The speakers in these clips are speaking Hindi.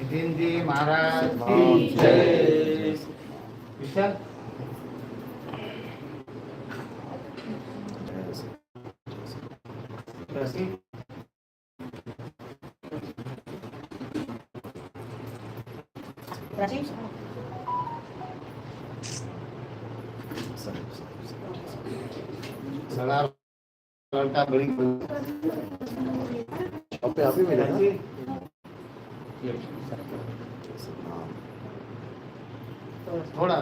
नितिनजी महाराज की जय। विशाल राजेश सड़ा लड़का बड़ी अपने आप ही मिलेगा। थोड़ा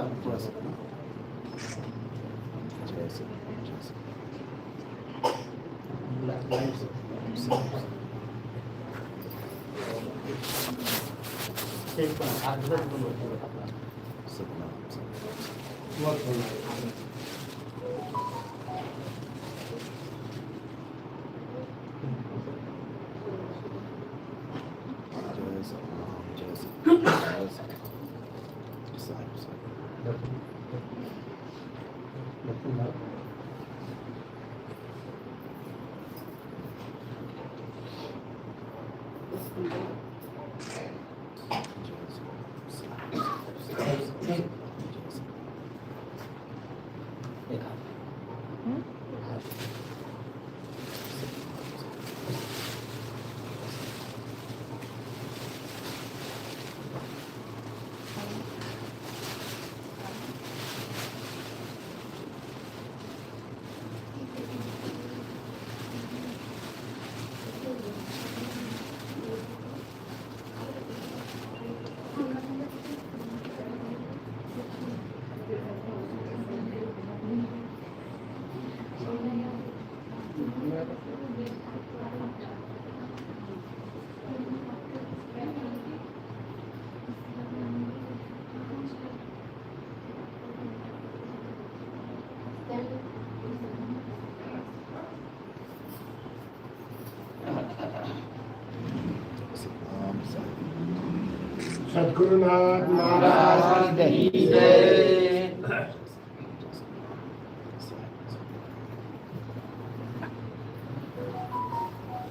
सद्गुरुनाथ महाराज की जय।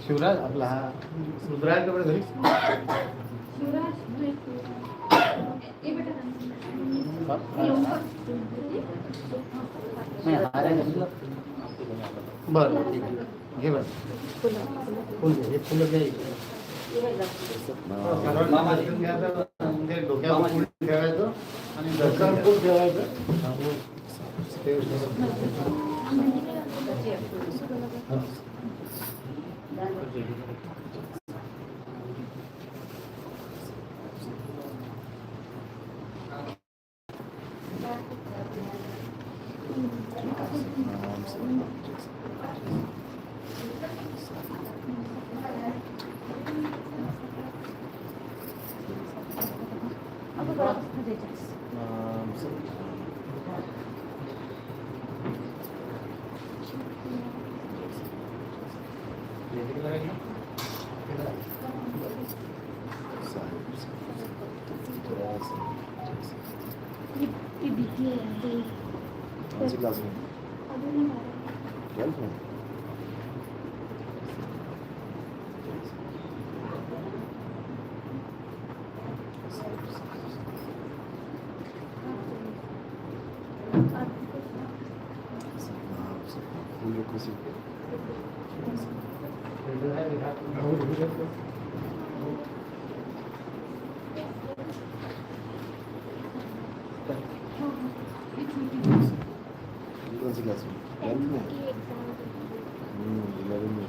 शिवराज आपला हा रुद्राज कपडे घरी बरं ठीक आहे घे बरं फुल घे फुलं घ्यायची म्हणजे डोक्यावर फुल ठेवायचं आणि डोक्यावर फुल ठेवायचं कौन सी क्लास में? 12th में। कौन सी क्लास में? 12th में। 11 में।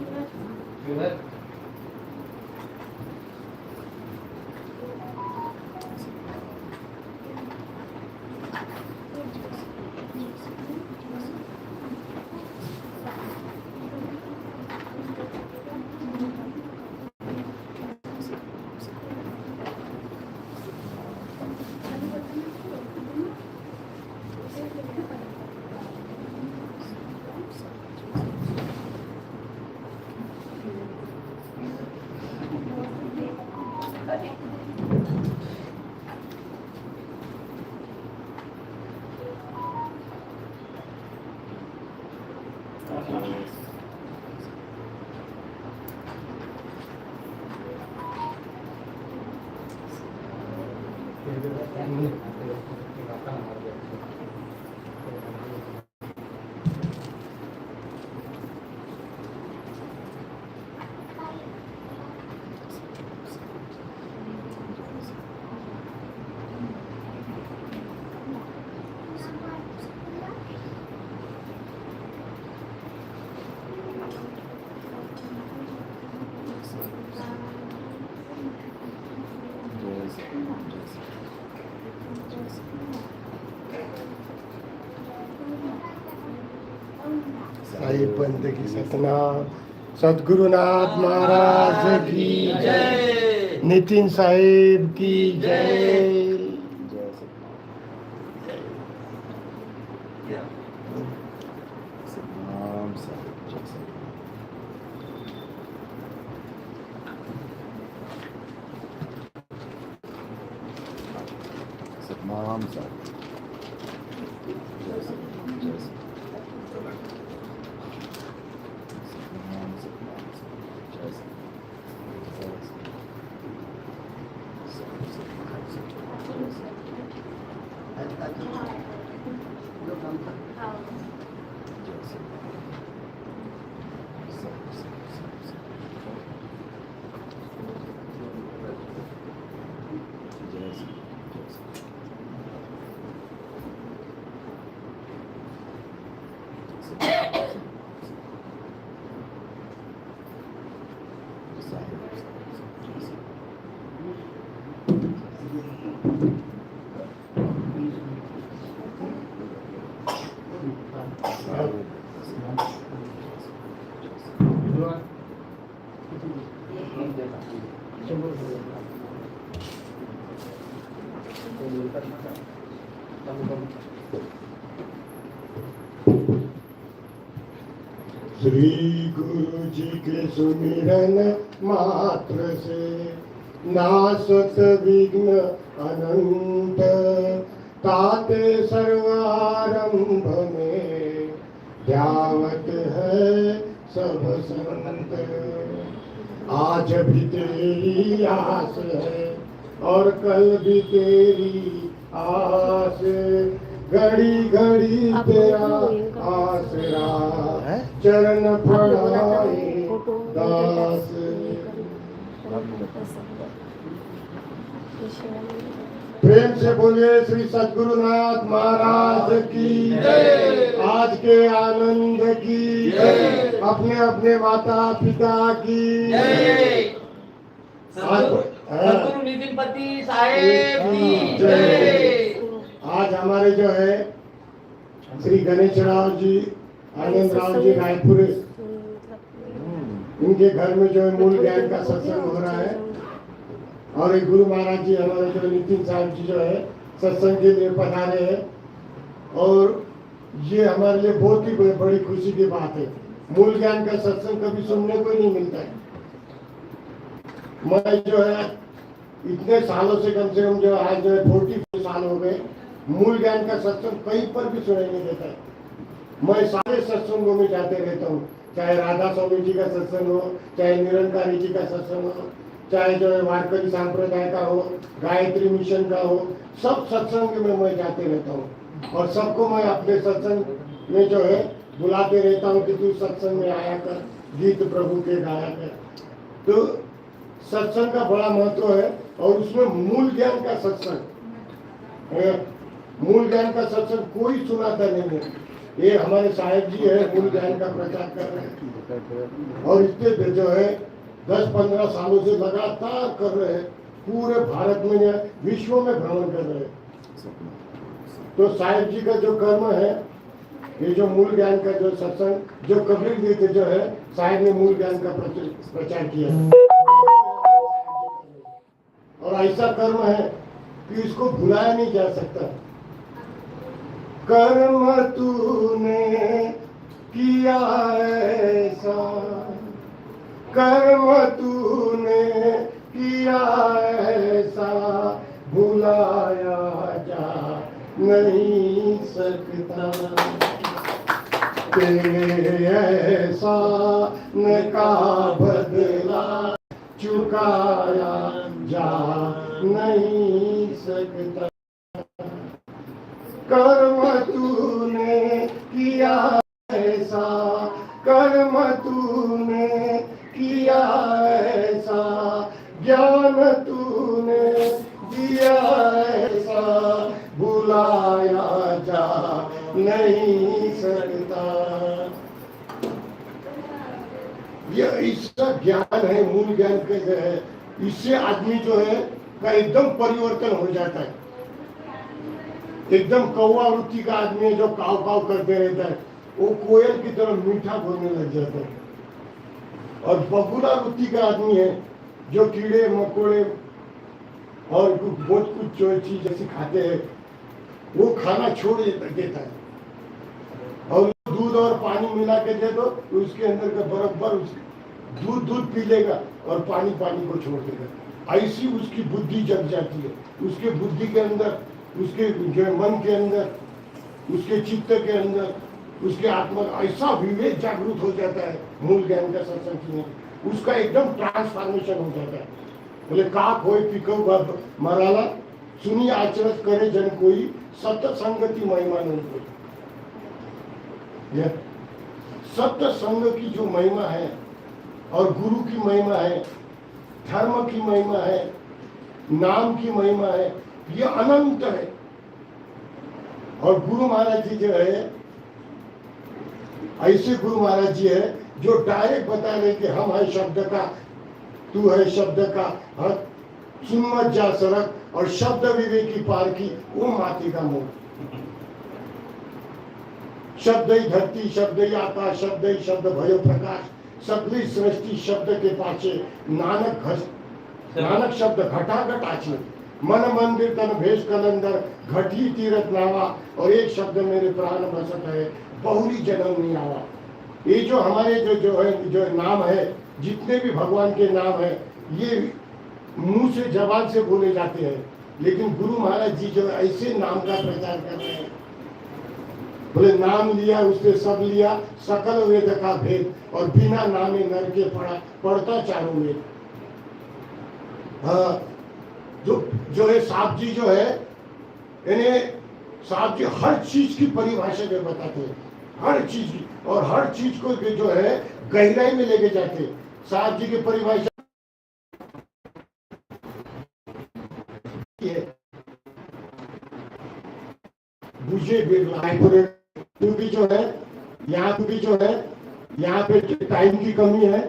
साई पंत की सतनाम, सद्गुरुनाथ महाराज की जय, नितिन साहिब की जय। सतनाम साहिब। श्री गुरु जी के सुमिरन मात्र से नासत विघ्न अनंत, ताते सर्वारंभ में ध्यावत है सब संत। आज भी तेरी आस है और कल भी तेरी आस, घड़ी घड़ी तेरा आसरा, चरण पड़ाए दास। प्रेम से बोलिए श्री सद्गुरुनाथ महाराज की जय, आज के आनंद की जय, अपने अपने माता पिता की जय, सद्गुरु नितिन पति साहेब की जय। आज हमारे जो है श्री गणेश राव जी, आनंद राव जी रायपुर, इनके घर में जो है मूल ज्ञान का सत्संग हो रहा है। और एक गुरु महाराज जी हमारे जो नितिन साहब जी जो है सत्संग के लिए पधारे हैं। और ये हमारे लिए बहुत ही बड़ी खुशी की बात है। मूल ज्ञान का सत्संग कभी सुनने को ही नहीं मिलता है। मैं जो है इतने सालों से कम जो आज जो है 44 साल हो गए, मूल ज्ञान का सत्संग कहीं पर भी सुनाई नहीं देता है। मैं सारे सत्संगों में जाते रहता हूँ, चाहे राधा स्वामी जी का सत्संग हो, चाहे निरंकारी जी का सत्संग हो, चाहे जो है वारकरी संप्रदाय का हो, गायत्री मिशन का हो, सब सत्संग में मैं जाते रहता हूँ। और सबको मैं अपने सत्संग में जो है बुलाते रहता हूँ कि तू सत्संग में आया कर, गीत प्रभु के गाया कर। तो सत्संग का बड़ा महत्व है और उसमें मूल ज्ञान का सत्संग है। मूल ज्ञान का सत्संग कोई सुनाता नहीं है। ये हमारे साहेब जी है, मूल ज्ञान का प्रचार कर रहे हैं और इसके जो है 10-15 सालों से लगातार कर रहे हैं, पूरे भारत में या विश्व में भ्रमण कर रहे हैं। तो साहेब जी का जो कर्म है, ये जो मूल ज्ञान का जो सत्संग, जो कबीर जी के जो है साहेब ने मूल ज्ञान का प्रचार किया और ऐसा कर्म है कि इसको भुलाया नहीं जा सकता। कर्म तूने किया ऐसा, कर्म तूने किया ऐसा, भुलाया जा नहीं सकता। तेरे ऐसा न का बदला चुकाया जा नहीं सकता। कर्म तूने किया ऐसा, कर्म तूने किया ऐसा, ज्ञान तूने दिया ऐसा, बुलाया जा नहीं सकता। ये ऐसा ज्ञान है, मूल ज्ञान के जो है, इससे आदमी जो है का एकदम परिवर्तन हो जाता है। एकदम कौवा वृत्ति का आदमी है जो काव काव करते रहता है, वो कोयल की तरह मीठा बोलने लग जाता है। और बगुला वृत्ति का आदमी है जो कीड़े मकोड़े और बहुत कुछ जो चीज ऐसी खाते हैं वो खाना छोड़ देता है, और दूध और पानी मिला के दे दो तो उसके अंदर का बराबर दूध पी लेगा और पानी को छोड़ देगा। ऐसी उसकी बुद्धि जग जाती है, उसके बुद्धि के अंदर, उसके जो मन के अंदर, उसके चित्त के अंदर, उसके आत्मा ऐसा विवेक जागृत हो जाता है मूल ज्ञान का सत्संग सुनने, उसका एकदम ट्रांसफॉर्मेशन हो जाता है। बोले काक होय पिकव मराला, सुनी आचरत करे जन कोई, सत्य संगति महिमा नहीं कोई। सत्य संग की जो महिमा है और गुरु की महिमा है, धर्म की महिमा है, नाम की महिमा है, ये अनंत है। और गुरु महाराज जी जो है, ऐसे गुरु महाराज जी है जो डायरेक्ट बता रहे कि हम है शब्द का, तू है शब्द का, सुन मत जा सरक, और शब्द विवेकी पार की वो माती का मोह। शब्द ही धरती, शब्द ही आकाश, शब्द ही शब्द भयो प्रकाश, सगली सृष्टि शब्द के पाछे, नानक शब्द घटाघट आछे, मन मंदिर तन भेष कलंदर, घटी तीरथ नावा, और एक शब्द मेरे प्राण बसत है, बहुरी जन्म नहीं आवा। ये जो हमारे जो नाम है, जितने भी भगवान के नाम है, ये मुंह से जबान से बोले जाते हैं, लेकिन गुरु महाराज जी जो ऐसे नाम का प्रचार कर रहे हैं। बोले नाम लिया उसने सब लिया, सकल वेद का भेद, और बिना नामे नर के पढ़ता चारों वेद। हाँ, जो है साहब जी जो है, इन्हें साहब जी हर चीज की परिभाषा जो बताते हैं, हर चीज की, और हर चीज को जो है गहराई में लेके जाते हैं। साहब जी की परिभाषा बुझे बिरला क्योंकि जो है यहाँ पे टाइम की कमी है,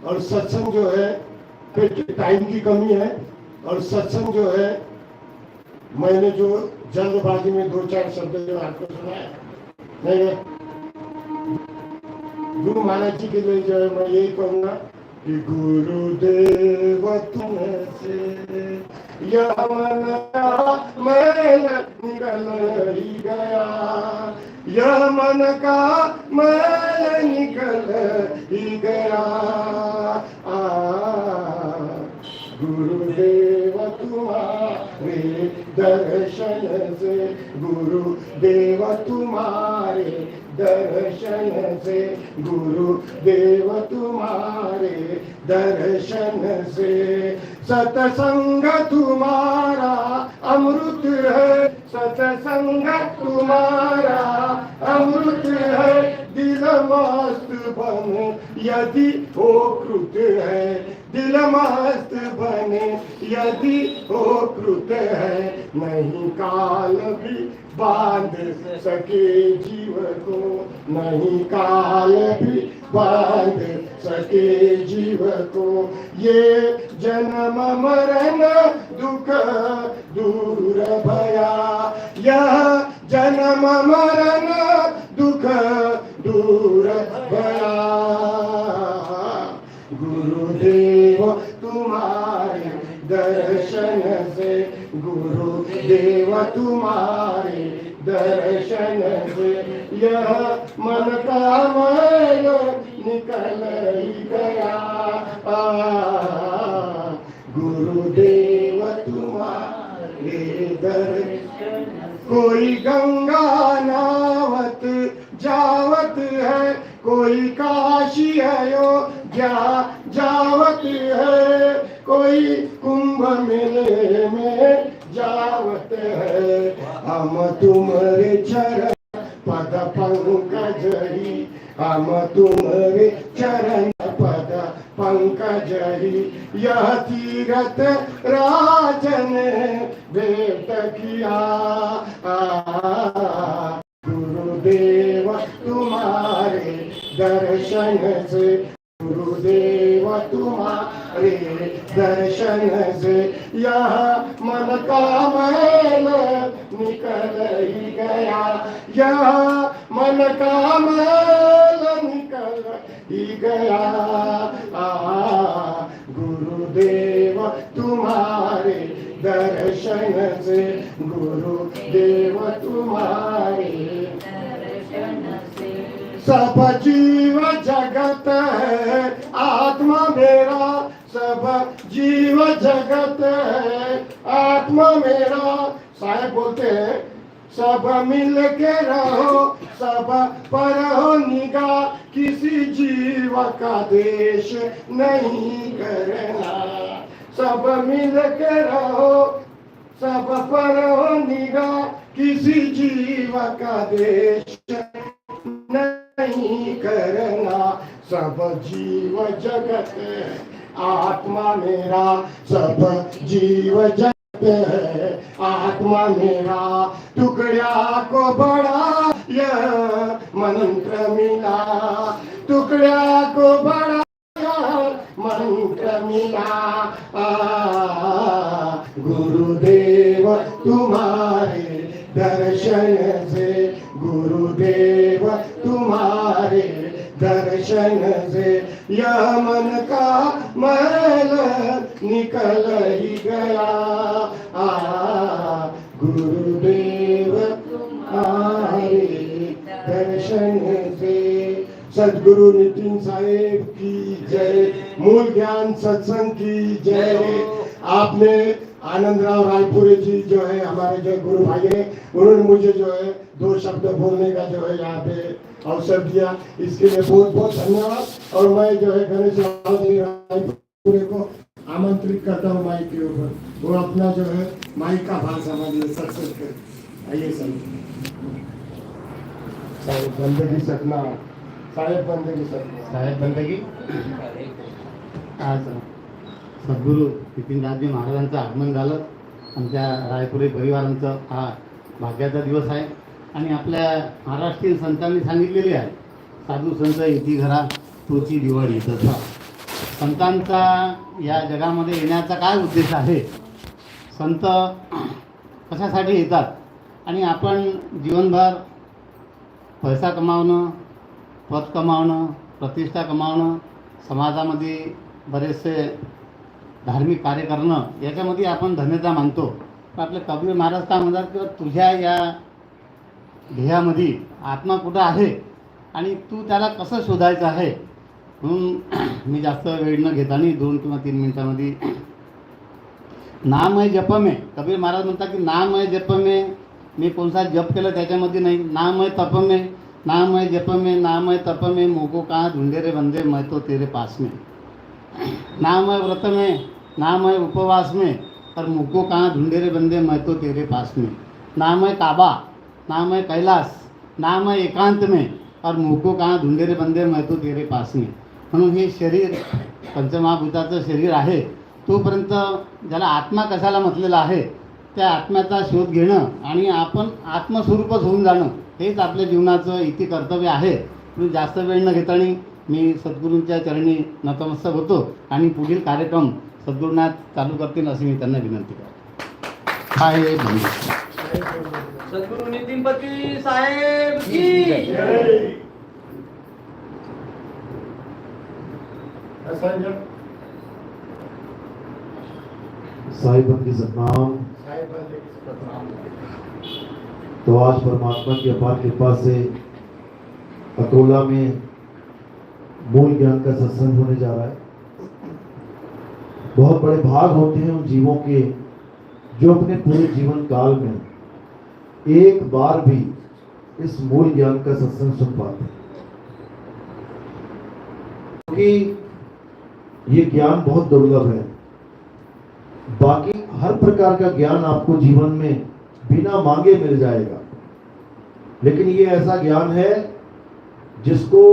और सत्संग जो है फिर टाइम की कमी है, और सत्संग जो है मैंने जो जल्दबाजी में 2-4 शब्द जो आपको सुनाया नहीं, गुरु महाराज जी के लिए जो है मैं यही कहूंगा कि गुरुदेव तुमसे यह मन का मैल निकल ही गया, यह मन का मैल निकल ही गया। गुरुदेव तुम्हारे दर्शन से, गुरुदेव तुम्हारे दर्शन से, गुरुदेव तुम्हारे दर्शन से, सत्संग तुम्हारा अमृत है, सत्संग तुम्हारा अमृत है, दिल मस्त बने यदि हो कृत है, दिल मस्त बने यदि हो कृत है, नहीं काल भी बांध सके जीव को, नहीं काल भी बांध सके जीव को, ये जन्म मरण दुख दूर भया, यह जन्म मरण दुख दूर भया। गुरुदेव तुम्हारे दर्शन से, गुरुदेव तुम्हारे दर्शन से, यह मन का मैल निकल ही गया। गुरुदेव तुम्हारे दर्शन, कोई गंगा नावत जावत है, कोई काशी अयोध्या जावत है, कोई कुंभ मेले में जावत है। हम तुम्हारे चरण पद पंकजरी, हम तुम्हारे चरण पद पंकजरी। यह तीरथ राजन भेंट किया, गुरुदेव तुम्हारे दर्शन से, गुरुदेव तुम्हारे दर्शन से यह मन का मैल निकल ही गया, यह मन का मैल निकल ही गया। गुरुदेव तुम्हारे दर्शन से, गुरुदेव तुम्हारे दर्शन से सब जीव जगत है आत्मा मेरा, सब जीव जगत है आत्मा मेरा। साहेब बोलते हैं सब मिल के रहो, सब पर हो निगाह, किसी जीव का देश नहीं करना। सब मिल के रहो, सब पर हो निगाह, किसी जीव का देश नहीं करना। सब जीव जगत है आत्मा मेरा, सब जीव जगत है आत्मा मेरा। टुकड़ा को बड़ा यह मंत्र मिला, टुकड़ा को बड़ा यह मंत्र मिला। गुरुदेव तुम्हारे दर्शन से, गुरुदेव तुम्हारे दर्शन से यह मन का मैल निकल ही गया। गुरुदेव तुम्हारे दर्शन से। सदगुरु नितिन साहेब की जय, मूल ज्ञान सत्संग की जय। आपने आनंदराव रायपुरी जी जो है हमारे जो गुरु भाई है, उन्होंने मुझे जो है 2 शब्द बोलने का जो है यहाँ पे अवसर दिया, इसके लिए बहुत बहुत धन्यवाद। और मैं जो है गणेश रायपुरी को आमंत्रित करता हूँ माइक के ऊपर, वो अपना जो है माइक का भाषा हमारे सत्संग कर। आइए साहेब बंदगी सपना, साहेब बंदगी सपना, साहेब बंदगी। आज सद्गुरू नितीनराजजी महाराजांचं आगमन झालं, आमच्या रायपुरी परिवारांचं हा भाग्याचा दिवस आहे। आणि आपल्या महाराष्ट्रीयन संतांनी सांगितलेले आहे, साधू संत येती घरा तोची दिवाळी। तसा संतांचा या जगामध्ये येण्याचा काय उद्देश आहे, संत कशासाठी येतात, आणि आपण जीवनभर पैसा कमावणं, पद कमावणं, प्रतिष्ठा कमावणं, समाजामध्ये बरेचसे धार्मिक कार्य करणं, याच्यामध्ये आपण धन्यता मानतो। पण आपले कबीर महाराज काय म्हणतात की तुझ्या या ध्येयामध्ये आत्मा कुठं आहे आणि तू त्याला कसं शोधायचं आहे। म्हणून मी जास्त वेळ न घेता 2 किंवा 3 मिनिटांमध्ये नाम है जप में, कबीर महाराज म्हणतात की नाम है जप में, मी कोणता जप केलं त्याच्यामध्ये नाही, नाम है तप में, नाम है जप में, नाम है तप में, मोको कहाँ ढूंढे रे बंदे मैं तो तेरे पास में। नाम है व्रत में, नाम है उपवास में, पर मुझको कहाँ ढूंढे रे बंदे मैं तो तेरे पास में। नाम है काबा, नाम है कैलाश, नाम है एकांत में, और मुझको कहाँ ढूंढे रे बंदे मैं तो तेरे पास में। म्हणून हे शरीर पंचमहाभूताचं शरीर आहे, तोपर्यंत ज्याला आत्मा कशाला म्हटलेला आहे, त्या आत्म्याचा शोध घेणं आणि आपण आत्मस्वरूपच होऊन जाणं हेच आपल्या जीवनाचं इति कर्तव्य आहे। म्हणून जास्त वेळ न घेता मी सद्गुरूंच्या चरणी नतमस्तक होतो आणि पुढील कार्यक्रम सद्गुरुनाथ चालू करतील अशी मी त्यांना विनंती करतो। हाय सद्गुरु नितीनपती साहेब की जय। साईं बंदगी सतनाम। तो आज परमात्मा की अपार कृपा से अकोला में मूल ज्ञान का सत्संग होने जा रहा है। बहुत बड़े भाग होते हैं उन जीवों के जो अपने पूरे जीवन काल में एक बार भी इस मूल ज्ञान का सत्संग सुन पाते हैं, क्योंकि ये ज्ञान बहुत दुर्लभ है। बाकी हर प्रकार का ज्ञान आपको जीवन में बिना मांगे मिल जाएगा। लेकिन ये ऐसा ज्ञान है जिसको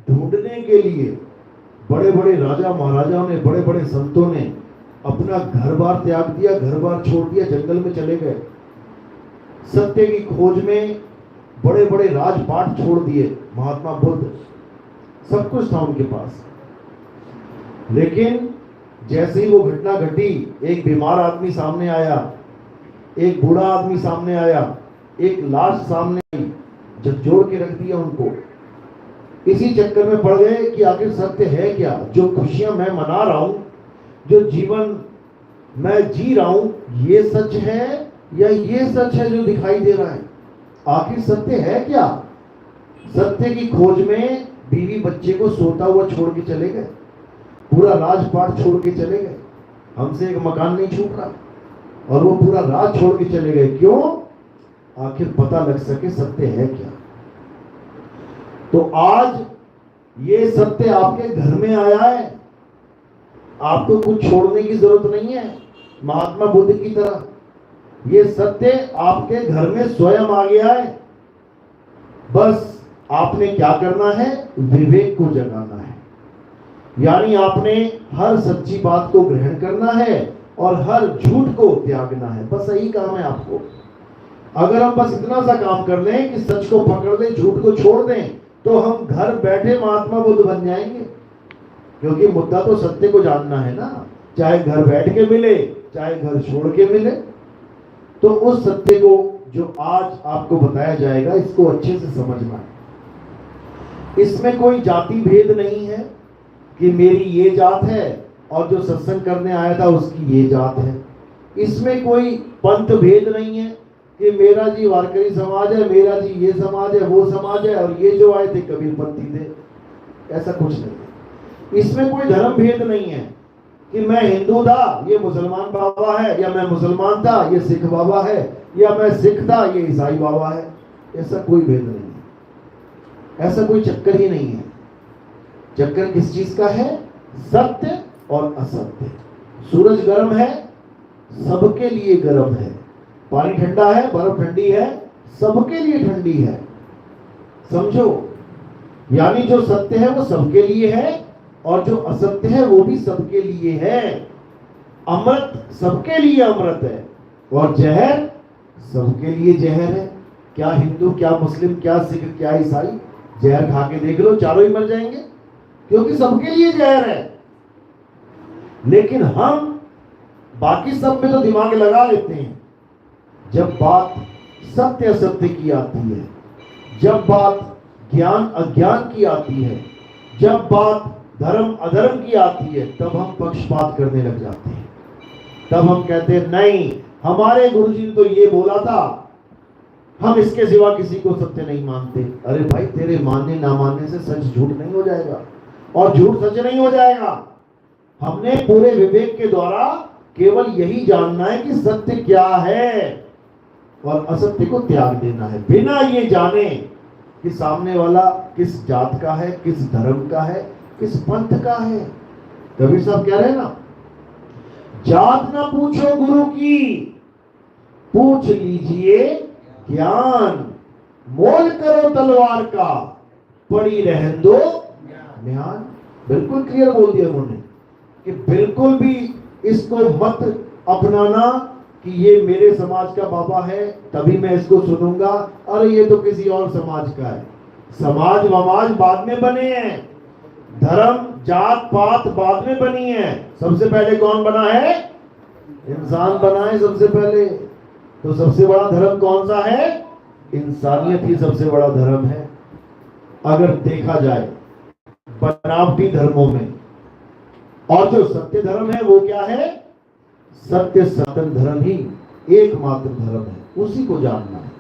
ढूंढने के लिए बड़े बड़े राजा महाराजाओं ने, बड़े बड़े संतों ने अपना घर बार त्याग दिया, घर बार छोड़ दिया, जंगल में चले गए। सत्य की खोज में बड़े बड़े राजपाट छोड़ दिए। महात्मा बुद्ध, सब कुछ था उनके पास, लेकिन जैसे ही वो घटना घटी, एक बीमार आदमी सामने आया, एक बूढ़ा आदमी सामने आया, एक लाश सामने आई, झकझोर के रख दिया उनको। इसी चक्कर में पड़ गए कि आखिर सत्य है क्या? जो खुशियां मैं मना रहा हूं, जो जीवन मैं जी रहा हूं, ये सच है या ये सच है जो दिखाई दे रहा है? आखिर सत्य है क्या? सत्य की खोज में बीवी बच्चे को सोता हुआ छोड़ के चले गए, पूरा राजपाट छोड़ के चले गए। हमसे एक मकान नहीं छूट रहा, और वो पूरा राज छोड़ के चले गए। क्यों? आखिर पता लग सके सत्य है क्या। तो आज ये सत्य आपके घर में आया है, आपको कुछ छोड़ने की जरूरत नहीं है। महात्मा बुद्ध की तरह ये सत्य आपके घर में स्वयं आ गया है। बस आपने क्या करना है? विवेक को जगाना है। यानी आपने हर सच्ची बात को ग्रहण करना है और हर झूठ को त्यागना है। बस यही काम है आपको। अगर हम बस इतना सा काम कर लें कि सच को पकड़ लें, झूठ को छोड़ दें, तो हम घर बैठे महात्मा बुद्ध बन जाएंगे। क्योंकि मुद्दा तो सत्य को जानना है ना, चाहे घर बैठ के मिले, चाहे घर छोड़ के मिले। तो उस सत्य को जो आज आपको बताया जाएगा, इसको अच्छे से समझना है। इसमें कोई जाति भेद नहीं है कि मेरी ये जात है और जो सत्संग करने आया था उसकी ये जात है। इसमें कोई पंथ भेद नहीं है कि मेरा जी वारकरी समाज है, मेरा जी ये समाज है, वो समाज है, और ये जो आए थे कबीरपंथी थे। ऐसा कुछ नहीं है। इसमें कोई धर्म भेद नहीं है कि मैं हिंदू था, ये मुसलमान बाबा है, या मैं मुसलमान था, ये सिख बाबा है, या मैं सिख था, ये ईसाई बाबा है। ऐसा कोई भेद नहीं है, ऐसा कोई चक्कर ही नहीं है। चक्कर किस चीज का है? सत्य और असत्य। सूरज गर्म है, सबके लिए गर्म है। पानी ठंडा है, बर्फ ठंडी है, सबके लिए ठंडी है। समझो, यानी जो सत्य है वो सबके लिए है, और जो असत्य है वो भी सबके लिए है। अमृत सबके लिए अमृत है, और जहर सबके लिए जहर है। क्या हिंदू, क्या मुस्लिम, क्या सिख, क्या ईसाई, जहर खा के देख लो, चारों ही मर जाएंगे, क्योंकि सबके लिए जहर है। लेकिन हम बाकी सब में तो दिमाग लगा लेते हैं। जब बात सत्य असत्य की आती है, जब बात ज्ञान अज्ञान की आती है, जब बात धर्म अधर्म की आती है, तब हम पक्षपात करने लग जाते हैं। तब हम कहते हैं नहीं, हमारे गुरुजी ने तो ये बोला था, हम इसके सिवा किसी को सत्य नहीं मानते। अरे भाई, तेरे मानने ना मानने से सच झूठ नहीं हो जाएगा, और झूठ सच नहीं हो जाएगा। हमने पूरे विवेक के द्वारा केवल यही जानना है कि सत्य क्या है, और असत्य को त्याग देना है, बिना ये जाने कि सामने वाला किस जात का है, किस धर्म का है, किस पंथ का है। कबीर साहब कह रहे हैं ना, जात ना पूछो गुरु की, पूछ लीजिए ज्ञान। मोल करो तलवार का, पड़ी रहन दो ज्ञान। बिल्कुल क्लियर बोल दिया उन्होंने कि बिल्कुल भी इसको मत अपनाना कि ये मेरे समाज का बाबा है तभी मैं इसको सुनूंगा, अरे ये तो किसी और समाज का है। समाज वमाज बाद में बने हैं, धर्म जात पात बाद में बनी है। सबसे पहले कौन बना है? इंसान बना है सबसे पहले। तो सबसे बड़ा धर्म कौन सा है? इंसानियत ही सबसे बड़ा धर्म है। अगर देखा जाए बनावटी धर्मों में, और जो सत्य धर्म है वो क्या है? सत्य सनातन धर्म ही एकमात्र धर्म है, उसी को जानना है।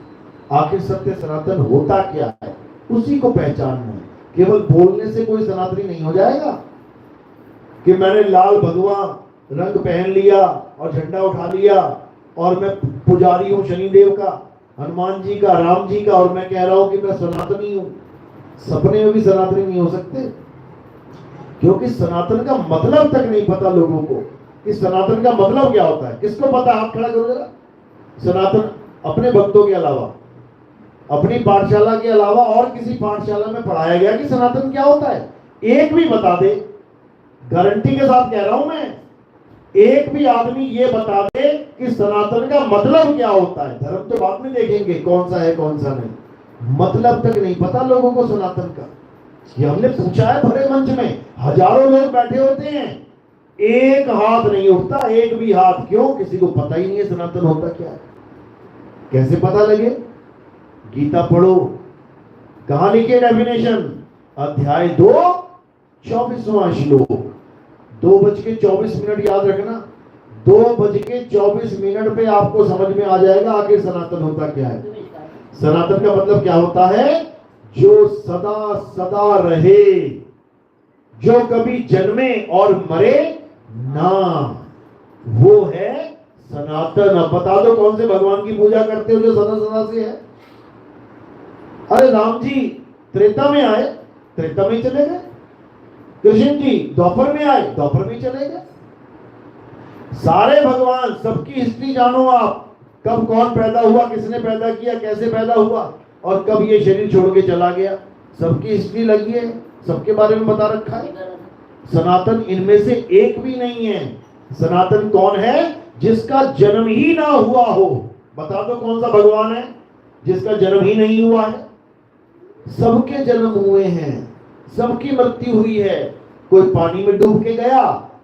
आखिर सत्य सनातन होता क्या है, उसी को पहचानना है। केवल बोलने से कोई सनातनी नहीं हो जाएगा कि मैंने लाल भगवा रंग पहन लिया और झंडा उठा लिया और मैं पुजारी हूं शनिदेव का, हनुमान जी का, राम जी का, और मैं कह रहा हूं कि मैं सनातनी हूं। सपने में भी सनातनी नहीं हो सकते, क्योंकि सनातन का मतलब तक नहीं पता लोगों को कि सनातन का मतलब क्या होता है। किसको पता? हाथ खड़ा करो जरा। सनातन अपने भक्तों के अलावा, अपनी पाठशाला के अलावा और किसी पाठशाला में पढ़ाया गया कि सनातन क्या होता है? एक भी बता दे, गारंटी के साथ कह रहा हूं मैं, एक भी आदमी ये बता दे कि सनातन का मतलब क्या होता है। धर्म तो बाद में देखेंगे कौन सा है कौन सा नहीं, मतलब तक नहीं पता लोगों को सनातन का। ये हमने पूछा है भरे मंच में, हजारों लोग बैठे होते हैं, एक हाथ नहीं उठता, एक भी हाथ। क्यों? किसी को पता ही नहीं है सनातन होता क्या है। कैसे पता लगे? गीता पढ़ो, कहां लिखी है डेफिनेशन? अध्याय 2 24वां श्लोक। 2:24 याद रखना, 2:24 पे आपको समझ में आ जाएगा आखिर सनातन होता क्या है। सनातन का मतलब क्या होता है? जो सदा सदा रहे, जो कभी जन्मे और मरे ना, वो है सनातन। अब बता दो कौन से भगवान की पूजा करते हो जो सदा सदा से है? अरे राम जी त्रेता में आए, त्रेता में चले गए। कृष्ण जी द्वापर में आए, द्वापर में चले गए। सारे भगवान, सबकी हिस्ट्री जानो आप, कब कौन पैदा हुआ, किसने पैदा किया, कैसे पैदा हुआ और कब ये शरीर छोड़ के चला गया, सबकी हिस्ट्री लगी है, सबके बारे में बता रखा है। सनातन इनमें से एक भी नहीं है। सनातन कौन है? जिसका जन्म ही ना हुआ हो। बता दो कौन सा भगवान है जिसका जन्म ही नहीं हुआ है? सबके जन्म हुए हैं, सबकी मृत्यु हुई है। कोई पानी में डूब के गया,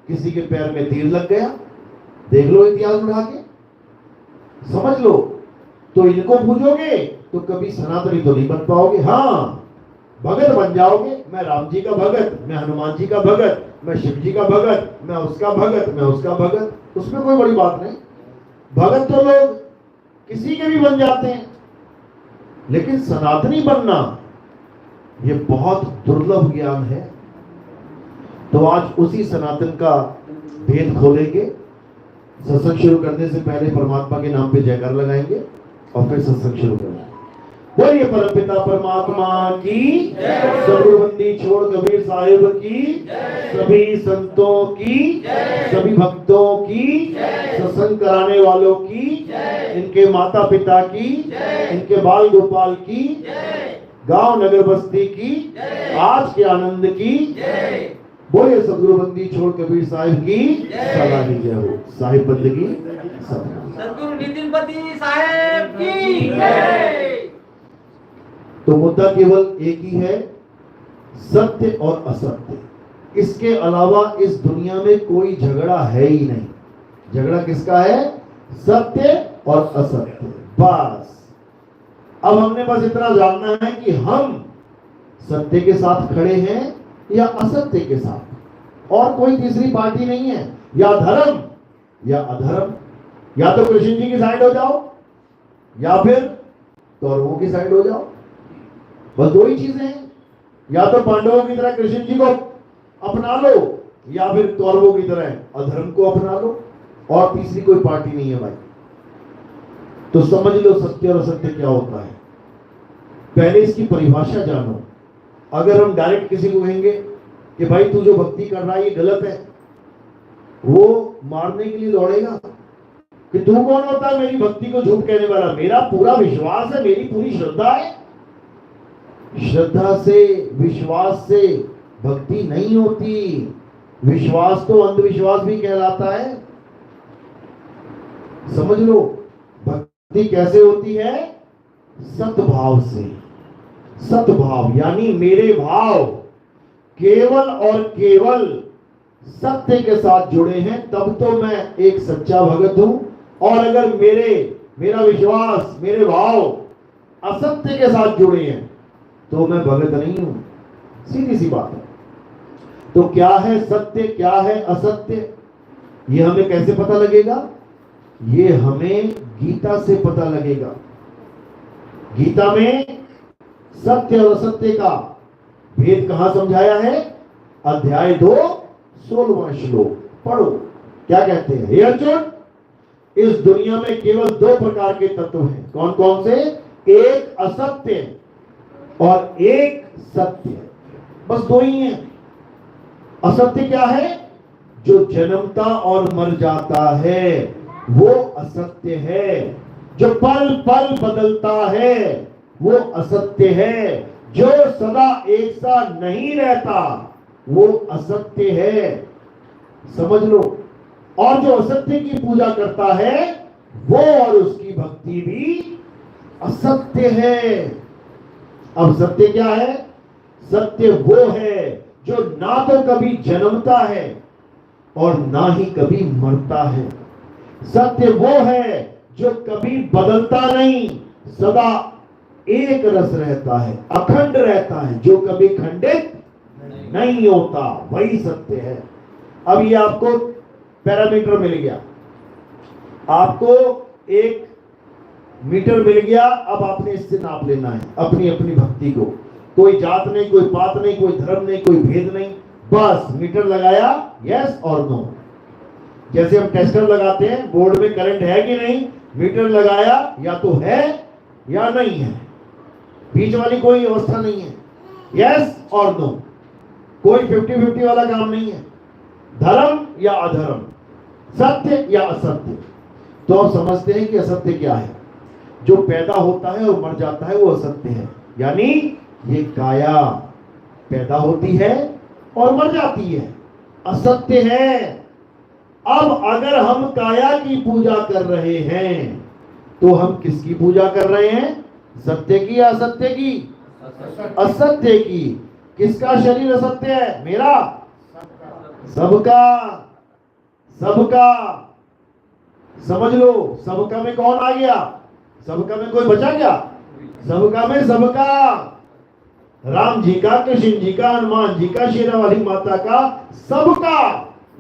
किसी के पैर में तीर लग गया, देख लो इतिहास उठा के, समझ लो। तो इनको पूछोगे तो कभी सनातनी तो नहीं बन पाओगे। हाँ, भगत बन जाओगे, मैं राम जी का भगत, मैं हनुमान जी का भगत, मैं शिव जी का भगत, मैं उसका भगत, मैं उसका भगत, उसमें कोई बड़ी बात नहीं। भगत तो लोग किसी के भी बन जाते हैं, लेकिन सनातनी बनना ये बहुत दुर्लभ ज्ञान है। तो आज उसी सनातन का भेद खोलेंगे। सत्संग शुरू करने से पहले परमात्मा के नाम पे जयकार लगाएंगे और फिर सत्संग शुरू करेंगे। बोलिए परमपिता परमात्मा की, सर्वबंदी छोड़ कबीर साहिब की, सभी संतों की, सभी भक्तों की, सत्संग कराने वालों की, इनके माता पिता की, इनके बाल गोपाल की, गांव नगर बस्ती की, आज के आनंद की। बोलिए सदगुरु बंदी छोड़ कबीर साहिब की सलामी जय हो। साहिब बंदगी सदगुरु नितिनपति साहेब की जय। तो मुद्दा केवल एक ही है, सत्य और असत्य। इसके अलावा इस दुनिया में कोई झगड़ा है ही नहीं। झगड़ा किसका है? सत्य और असत्य, बस। अब हमने बस इतना जानना है कि हम सत्य के साथ खड़े हैं या असत्य के साथ। और कोई तीसरी पार्टी नहीं है, या धर्म या अधर्म। या तो कृष्ण जी की साइड हो जाओ या फिर कौरवों की साइड हो जाओ, बस दो ही चीजें हैं। या तो पांडवों की तरह कृष्ण जी को अपना लो या फिर कौरवों की तरह अधर्म को अपना लो, और तीसरी कोई पार्टी नहीं है भाई। तो समझ लो सत्य और असत्य क्या होता है। पहले इसकी परिभाषा जानो। अगर हम डायरेक्ट किसी को कहेंगे कि भाई तू जो भक्ति कर रहा है ये गलत है, वो मारने के लिए दौड़ेगा कि तू कौन होता है मेरी भक्ति को झूठ कहने वाला। मेरा पूरा विश्वास है, मेरी पूरी श्रद्धा है। श्रद्धा से, विश्वास से भक्ति नहीं होती। विश्वास तो अंधविश्वास भी कहलाता है। समझ लो भक्ति कैसे होती है? सद्भाव से। सद्भाव यानी मेरे भाव केवल और केवल सत्य के साथ जुड़े हैं, तब तो मैं एक सच्चा भगत हूं। और अगर मेरा विश्वास, मेरे भाव असत्य के साथ जुड़े हैं तो मैं भगत नहीं हूं। सीधी सी बात है। तो क्या है सत्य, क्या है असत्य, ये हमें कैसे पता लगेगा? ये हमें गीता से पता लगेगा। गीता में सत्य और असत्य का भेद कहां समझाया है? अध्याय 2 16वां श्लोक पढ़ो। क्या कहते हैं? हे अर्जुन, इस दुनिया में केवल 2 प्रकार के तत्व हैं। कौन कौन से? एक असत्य और एक सत्य। बस 2 ही हैं। असत्य क्या है? जो जन्मता और मर जाता है वो असत्य है। जो पल पल बदलता है वो असत्य है। जो सदा एक सा नहीं रहता वो असत्य है, समझ लो। और जो असत्य की पूजा करता है वो और उसकी भक्ति भी असत्य है। अब सत्य क्या है? सत्य वो है जो ना तो कभी जन्मता है और ना ही कभी मरता है। सत्य वो है जो कभी बदलता नहीं, सदा एक रस रहता है, अखंड रहता है, जो कभी खंडित नहीं होता, वही सत्य है। अब ये आपको पैरामीटर मिल गया, आपको एक मीटर मिल गया। अब आपने इससे नाप लेना है अपनी अपनी भक्ति को। कोई जात नहीं, कोई पात नहीं, कोई धर्म नहीं, कोई भेद नहीं, बस मीटर लगाया, यस और नो। जैसे हम टेस्टर लगाते हैं, बोर्ड में करंट है कि नहीं, मीटर लगाया, या तो है या नहीं है, बीच वाली कोई अवस्था नहीं है, यस और नो। कोई 50-50 वाला काम नहीं है, धर्म या अधर्म, सत्य या असत्य। तो आप समझते हैं कि असत्य क्या है? जो पैदा होता है और मर जाता है वो असत्य है। यानी ये काया पैदा होती है और मर जाती है, असत्य है। अब अगर हम काया की पूजा कर रहे हैं तो हम किसकी पूजा कर रहे हैं? सत्य की या असत्य की? असत्य की। किसका शरीर असत्य है? मेरा? सबका, सबका। समझ लो, सबका में कौन आ गया? सबका में कोई बचा क्या? सबका में सबका। राम जी का, कृष्ण जी का, हनुमान जी का, शेरा वाली माता का, सबका।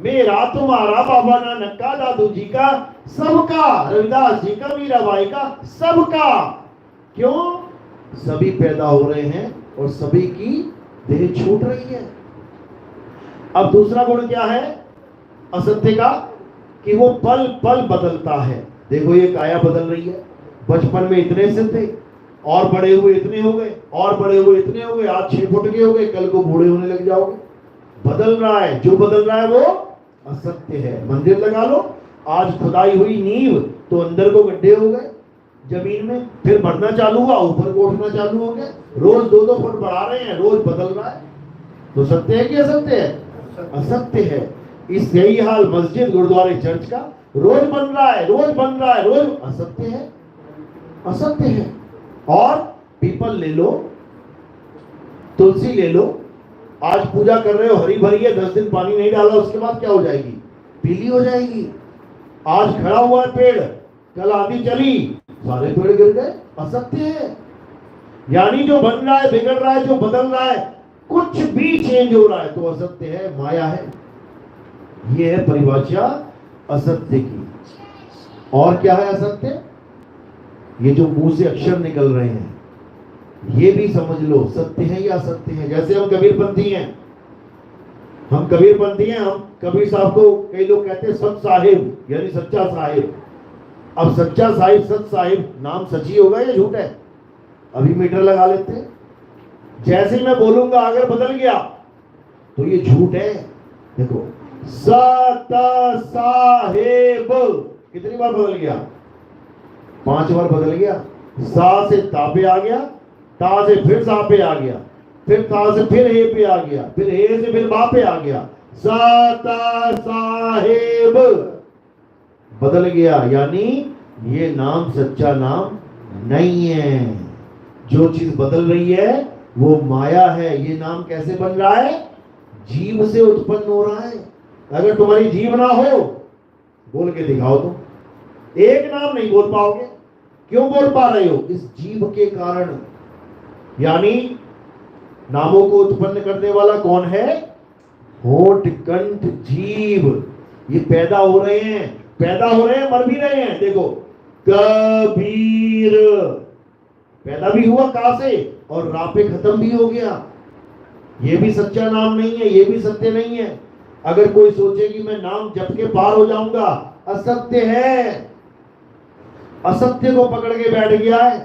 मेरा, तुम्हारा, बाबा नानक का, दादू जी का, सबका। रविदास जी का, मीराबाई का, सबका। क्यों? सभी पैदा हो रहे हैं और सभी की देह छूट रही है। अब दूसरा गुण क्या है असत्य का? कि वो पल पल बदलता है। देखो ये काया बदल रही है। बचपन में इतने से थे और बड़े हुए इतने हो गए, और बड़े हुए इतने हो गए, आज 6 फुट के हो गए, कल को बूढ़े होने लग जाओगे। बदल रहा है, जो बदल रहा है वो असत्य है। मंदिर लगा लो, आज खुदाई हुई नींव तो अंदर को गड्ढे हो गए जमीन में, फिर बढ़ना चालू हुआ, ऊपर को उठना चालू हो गया, रोज 2-2 फुट बढ़ा रहे हैं, रोज बदल रहा है। तो सत्य है कि असत्य है? असत्य है। इस यही हाल मस्जिद, गुरुद्वारे, चर्च का, रोज बन रहा है, रोज बन रहा है, रोज असत्य है, असत्य है। और पीपल ले लो, तुलसी ले लो, आज पूजा कर रहे हो, हरी भरी है, 10 दिन पानी नहीं डाला, उसके बाद क्या हो जाएगी? पीली हो जाएगी। आज खड़ा हुआ है पेड़, कल आंधी चली, सारे पेड़ गिर गए, असत्य है। यानी जो बन रहा है, बिगड़ रहा है, जो बदल रहा है, कुछ भी चेंज हो रहा है तो असत्य है, माया है। यह है परिभाषा असत्य की। और क्या है असत्य? ये जो मुंह से अक्षर निकल रहे हैं ये भी समझ लो सत्य है या असत्य है। जैसे हम कबीरपंथी हैं, हम कबीरपंथी हैं, हम कबीर साहब को कई लोग कहते हैं सत साहिब, यानी सच्चा साहिब। अब सच्चा साहिब, सत साहिब, नाम सच्ची होगा या झूठ है? अभी मीटर लगा लेते हैं। जैसे मैं बोलूंगा अगर बदल गया तो ये झूठ है। देखो, सत साहिब कितनी बार बदल गया? 5 बार बदल गया। सा से ता पे आ गया, ता से फिर सा पे आ गया, फिर ता से फिर हे पे आ गया, फिर हे से फिर बा पे आ गया, सत साहिब बदल गया। यानी ये नाम सच्चा नाम नहीं है। जो चीज बदल रही है वो माया है। ये नाम कैसे बन रहा है? जीव से उत्पन्न हो रहा है। अगर तुम्हारी जीव ना हो, बोल के दिखाओ तुम, एक नाम नहीं बोल पाओगे। क्यों बोल पा रहे हो? इस जीव के कारण। यानी नामों को उत्पन्न करने वाला कौन है? होठ, कंठ, जीव। ये पैदा हो रहे हैं, पैदा हो रहे हैं, मर भी रहे हैं। देखो, कबीर पैदा भी हुआ का से और रा पे खत्म भी हो गया। ये भी सच्चा नाम नहीं है, ये भी सत्य नहीं है। अगर कोई सोचे कि मैं नाम जप के पार हो जाऊंगा, असत्य है। असत्य को पकड़ के बैठ गया है।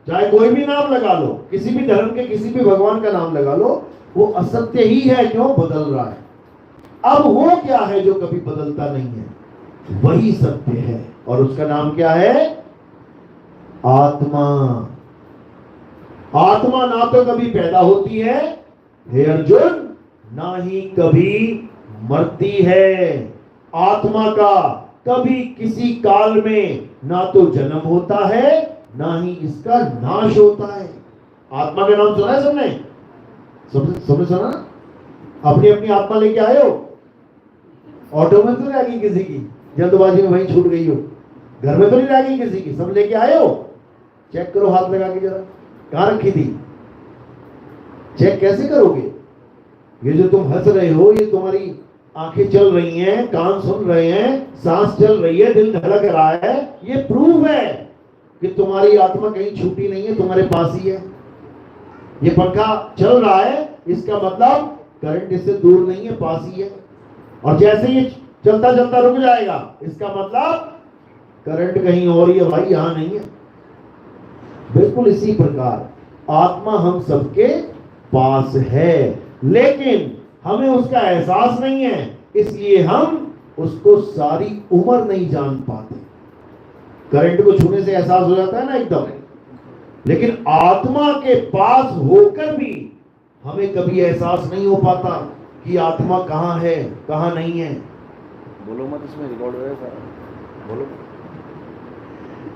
चाहे कोई भी नाम लगा लो, किसी भी धर्म के किसी भी भगवान का नाम लगा लो, वो असत्य ही है। क्यों? बदल रहा है। अब वो क्या है जो कभी बदलता नहीं है? वही सत्य है। और उसका नाम क्या है? आत्मा। आत्मा ना तो कभी पैदा होती है हे अर्जुन, ना ही कभी मरती है। आत्मा का कभी किसी काल में ना तो जन्म होता है, ना ही इसका नाश होता है। आत्मा का नाम सुना है सबने? सबने सुना ना? अपनी अपनी आत्मा लेके आए हो? ऑटो में तो नहीं आ गई किसी की, जल्दबाजी में वहीं छूट गई हो? घर में तो नहीं रह गई किसी की? सब लेके आए हो? चेक करो हाथ लगा के जरा, कहां रखी थी? चेक कैसे करोगे? ये जो तुम हंस रहे हो, ये तुम्हारी आंखें चल रही हैं, कान सुन रहे हैं, सांस चल रही है, दिल धड़क रहा है, ये प्रूफ है कि तुम्हारी आत्मा कहीं छूटी नहीं है, तुम्हारे पास ही है। ये पंखा चल रहा है, इसका मतलब करंट इससे दूर नहीं है, पास ही है। और जैसे ये चलता चलता रुक जाएगा, इसका मतलब करंट कहीं और ही है भाई, यहां नहीं है। बिल्कुल इसी प्रकार आत्मा हम सबके पास है, लेकिन हमें उसका एहसास नहीं है, इसलिए हम उसको सारी उम्र नहीं जान पाते। करंट को छूने से एहसास हो जाता है ना एकदम, लेकिन आत्मा के पास होकर भी हमें कभी एहसास नहीं हो पाता कि आत्मा कहां है, कहां नहीं है। बोलो मत, इसमें रिकॉर्ड हो रहा है, बोलो।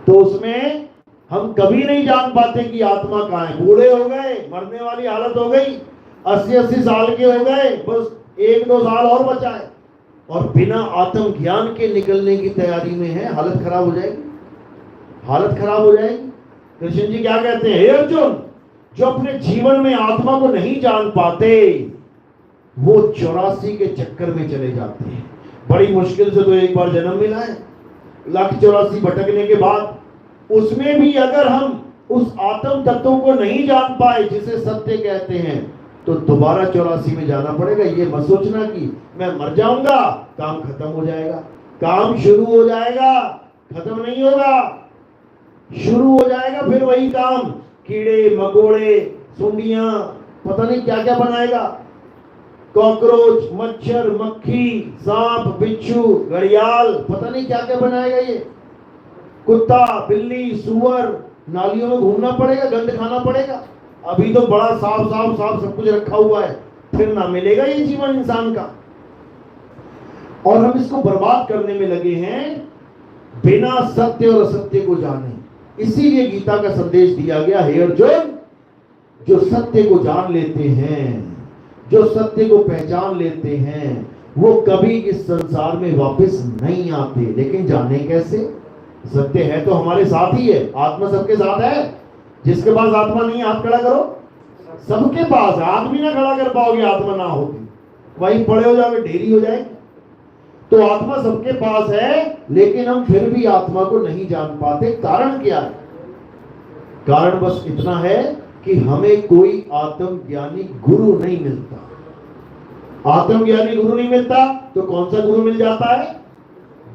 तो उसमें हम कभी नहीं जान पाते कि आत्मा कहां है। बूढ़े हो गए, मरने वाली हालत हो गई, 80-80 साल के हो गए, बस 1-2 साल और बचा है, और बिना आत्म ज्ञान के निकलने की तैयारी में है। हालत खराब हो जाएगी, हालत खराब हो जाएगी। कृष्ण जी क्या कहते हैं? हे अर्जुन, जो अपने जीवन में आत्मा को नहीं जान पाते, वो 84 के चक्कर में चले जाते हैं। बड़ी मुश्किल से तो एक बार जन्म मिला है, 184 भटकने के बाद, उसमें भी अगर हम उस आत्म तत्व को नहीं जान पाए जिसे सत्य कहते हैं, तो दोबारा 84 में जाना पड़ेगा। ये मत सोचना कि मैं मर जाऊंगा, काम खत्म हो जाएगा। काम शुरू हो जाएगा, खत्म नहीं होगा, शुरू हो जाएगा। फिर वही काम, कीड़े मकोड़े, सुंडियां, पता नहीं क्या क्या बनाएगा, कॉकरोच, मच्छर, मक्खी, सांप, बिच्छू, घड़ियाल, पता नहीं क्या क्या बनाएगा ये। कुत्ता, बिल्ली, सुअर, नालियों में घूमना पड़ेगा, गंद खाना पड़ेगा। अभी तो बड़ा साफ साफ साफ सब कुछ रखा हुआ है, फिर ना मिलेगा ये जीवन इंसान का। और हम इसको बर्बाद करने में लगे हैं बिना सत्य और असत्य को जाने। इसीलिए गीता का संदेश दिया गया, हे अर्जुन, जो सत्य को जान लेते हैं, जो सत्य को पहचान लेते हैं, वो कभी इस संसार में वापस नहीं आते। लेकिन जाने कैसे? सत्य है तो हमारे साथ ही है, आत्मा सबके साथ है। जिसके पास आत्मा नहीं है, हाथ खड़ा करो। सबके पास है, हाथ भी ना खड़ा कर पाओगे आत्मा ना होगी, वहीं पड़े हो जाओगे, ढेरी हो जाएगी। तो आत्मा सबके पास है, लेकिन हम फिर भी आत्मा को नहीं जान पाते। कारण क्या है? कारण बस इतना है कि हमें कोई आत्मज्ञानी गुरु नहीं मिलता। आत्मज्ञानी गुरु नहीं मिलता तो कौन सा गुरु मिल जाता है?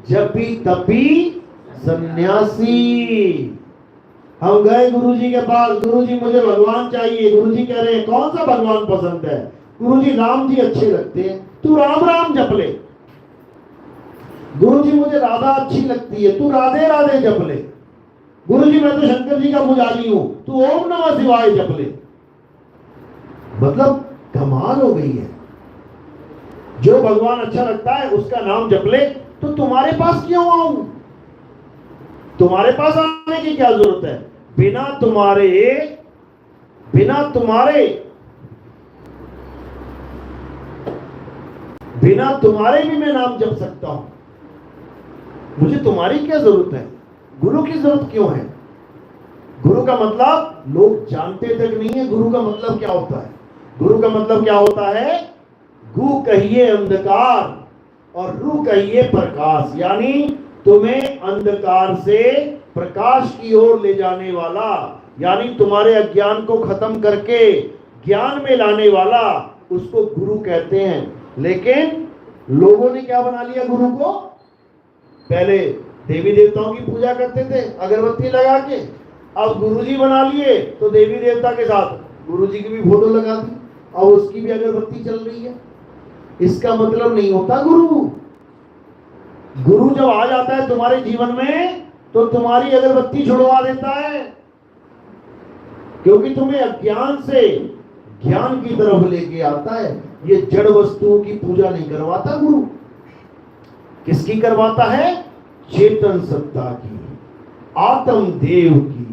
जपी तपी सन्यासी। हम गए गुरुजी के पास, गुरुजी मुझे भगवान चाहिए। गुरुजी कह रहे हैं कौन सा भगवान पसंद है? गुरुजी राम जी अच्छे लगते हैं, तू राम राम जप ले। गुरुजी मुझे राधा अच्छी लगती है, तू राधे राधे जप ले। गुरुजी मैं तो शंकर जी का पुजारी हूं, तू ओम नमः शिवाय जप ले। मतलब कमाल हो गई है। जो भगवान अच्छा लगता है उसका नाम जप ले। तो तुम्हारे पास क्यों आऊं? तुम्हारे पास आने की क्या जरूरत है? बिना तुम्हारे भी मैं नाम जप सकता हूं। मुझे तुम्हारी क्या जरूरत है? गुरु की जरूरत क्यों है? गुरु का मतलब लोग जानते तक नहीं है। गुरु का मतलब क्या होता है? गुरु का मतलब क्या होता है? गु कहिए अंधकार और रु कहिए प्रकाश, यानी तुम्हें अंधकार से प्रकाश की ओर ले जाने वाला, यानी तुम्हारे अज्ञान को खत्म करके ज्ञान में लाने वाला, उसको गुरु कहते हैं। लेकिन लोगों ने क्या बना लिया गुरु को? पहले देवी देवताओं की पूजा करते थे अगरबत्ती लगा के, अब गुरुजी बना लिए तो देवी देवता के साथ गुरुजी की भी फोटो लगा दी और उसकी भी अगरबत्ती चल रही है। इसका मतलब नहीं होता गुरु। गुरु जब आ जाता है तुम्हारे जीवन में तो तुम्हारी अगरबत्ती छुड़वा देता है, क्योंकि तुम्हें अज्ञान से ज्ञान की तरफ लेके आता है। ये जड़ वस्तुओं की पूजा नहीं करवाता गुरु, किसकी करवाता है? चेतन सत्ता की, आत्म देव की।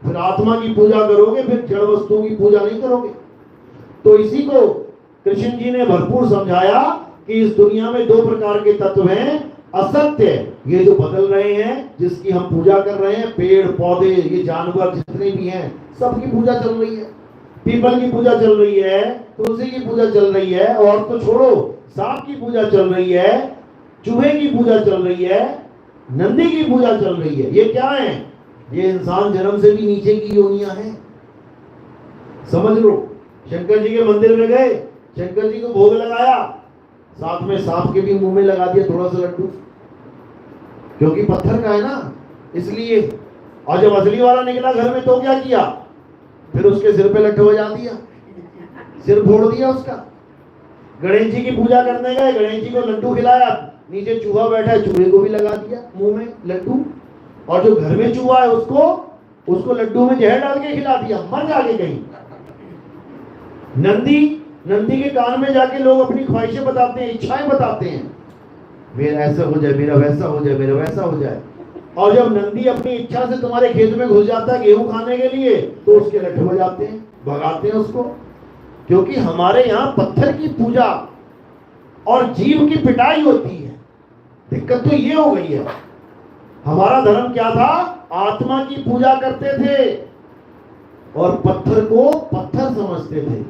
फिर आत्मा की पूजा करोगे, फिर जड़ वस्तुओं की पूजा नहीं करोगे। तो इसी को कृष्ण जी ने भरपूर समझाया कि इस दुनिया में दो प्रकार के तत्व हैं। असत्य, ये जो बदल रहे हैं, जिसकी हम पूजा कर रहे हैं, पेड़ पौधे, ये जानवर जितने भी हैं, सबकी पूजा चल रही है। पीपल की पूजा चल रही है, तुलसी की पूजा चल रही है, और तो छोड़ो, सांप की पूजा चल रही है, चूहे की पूजा चल रही है, नंदी की पूजा चल रही है। ये क्या है? ये इंसान जन्म से भी नीचे की योनियां हैं, समझ लो। शंकर जी के मंदिर में गए, शंकर जी को भोग लगाया, साथ में सांप के भी मुंह में लगा दिया थोड़ा सा लड्डू, क्योंकि पत्थर का है ना, इसलिए। और जब असली वाला निकला घर में तो क्या किया? फिर उसके सिर पे लट्ठू बजा दिया, सिर फोड़ दिया उसका। गणेश जी की पूजा करने गए, गणेश जी को लड्डू खिलाया, नीचे चूहा बैठा है, चूहे को भी लगा दिया मुंह में लड्डू। और जो घर में चूहा है उसको लड्डू में जहर डाल के खिला दिया, मर जाके कहीं। नंदी के कान में जाके लोग अपनी ख्वाहिशें बताते हैं, इच्छाएं बताते हैं, मेरा ऐसा हो जाए, मेरा वैसा हो जाए, मेरा वैसा हो जाए। और जब नंदी अपनी इच्छा से तुम्हारे खेत में घुस जाता है गेहूं खाने के लिए, तो उसके लट्ठे बजाते हैं, भगाते हैं उसको। क्योंकि हमारे यहाँ पत्थर की पूजा और जीव की पिटाई होती है। दिक्कत तो ये हो गई है। हमारा धर्म क्या था? आत्मा की पूजा करते थे और पत्थर को पत्थर समझते थे।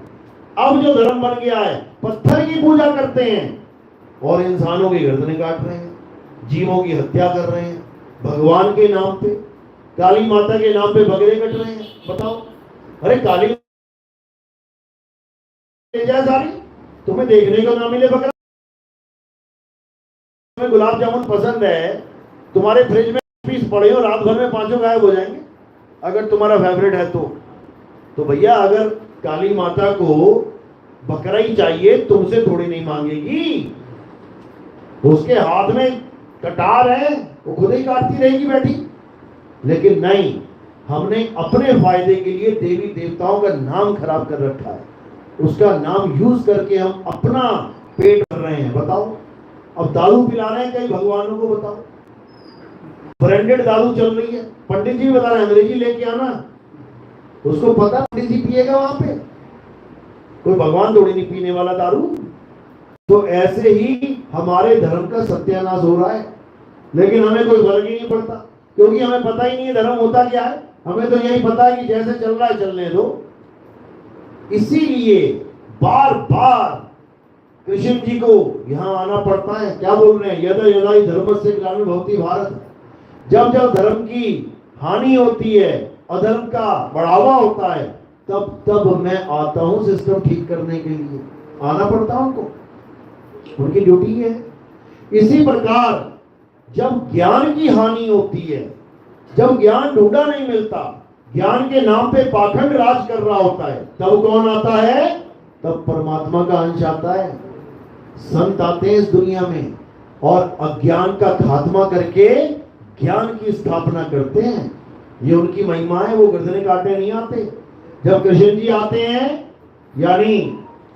अब जो धर्म बन गया है, पत्थर की पूजा करते हैं और इंसानों की गर्दनें काट रहे हैं, जीवों की हत्या कर रहे हैं, भगवान के नाम पे, काली माता के नाम पे बकरे कट रहे हैं। बताओ, अरे काली सारी तुम्हें देखने को ना मिले बकरा। तुम्हें गुलाब जामुन पसंद है, तुम्हारे फ्रिज में पीस पड़े हो, रात भर में 5 गायब हो जाएंगे, अगर तुम्हारा फेवरेट है तो भैया, अगर काली माता को बकरा ही चाहिए, तुमसे थोड़ी नहीं मांगेगी। उसके हाथ में कटार है, वो खुद ही काटती रहेगी बैठी। लेकिन नहीं, हमने अपने फायदे के लिए देवी देवताओं का नाम खराब कर रखा है, उसका नाम यूज करके हम अपना पेट भर रहे हैं। बताओ, अब दारू पिला रहे हैं कई भगवानों को, बताओ, ब्रांडेड दारू चल रही है। पंडित जी बता रहे हैं अंग्रेजी लेके आना, उसको पता पंडित जी पिएगा वहां पे, कोई भगवान थोड़ी नहीं पीने वाला दारू। तो ऐसे ही हमारे धर्म का सत्यानाश हो रहा है, लेकिन हमें कोई फर्क ही नहीं पड़ता, क्योंकि हमें पता ही नहीं है धर्म होता क्या है। हमें तो यही पता है कि जैसे चल रहा है चलने दो। इसीलिए बार बार कृष्ण जी को यहां आना पड़ता है। क्या बोल रहे हैं? यदा यदा ही धर्मस्य ग्लानिर्भवति भारत। जब जब धर्म की हानि होती है, अधर्म का बढ़ावा होता है, तब तब मैं आता हूं सिस्टम ठीक करने के लिए। आना पड़ता है उनको, उनकी ड्यूटी है। इसी प्रकार जब ज्ञान की हानि होती है, जब ज्ञान ढूंढा नहीं मिलता, ज्ञान के नाम पे पाखंड राज कर रहा होता है, तब कौन आता है? तब परमात्मा का अंश आता है। संत आते हैं इस दुनिया में और अज्ञान का खात्मा करके ज्ञान की स्थापना करते हैं। ये उनकी महिमा है, वो गर्दनें काटने नहीं आते। जब कृष्ण जी आते हैं, यानी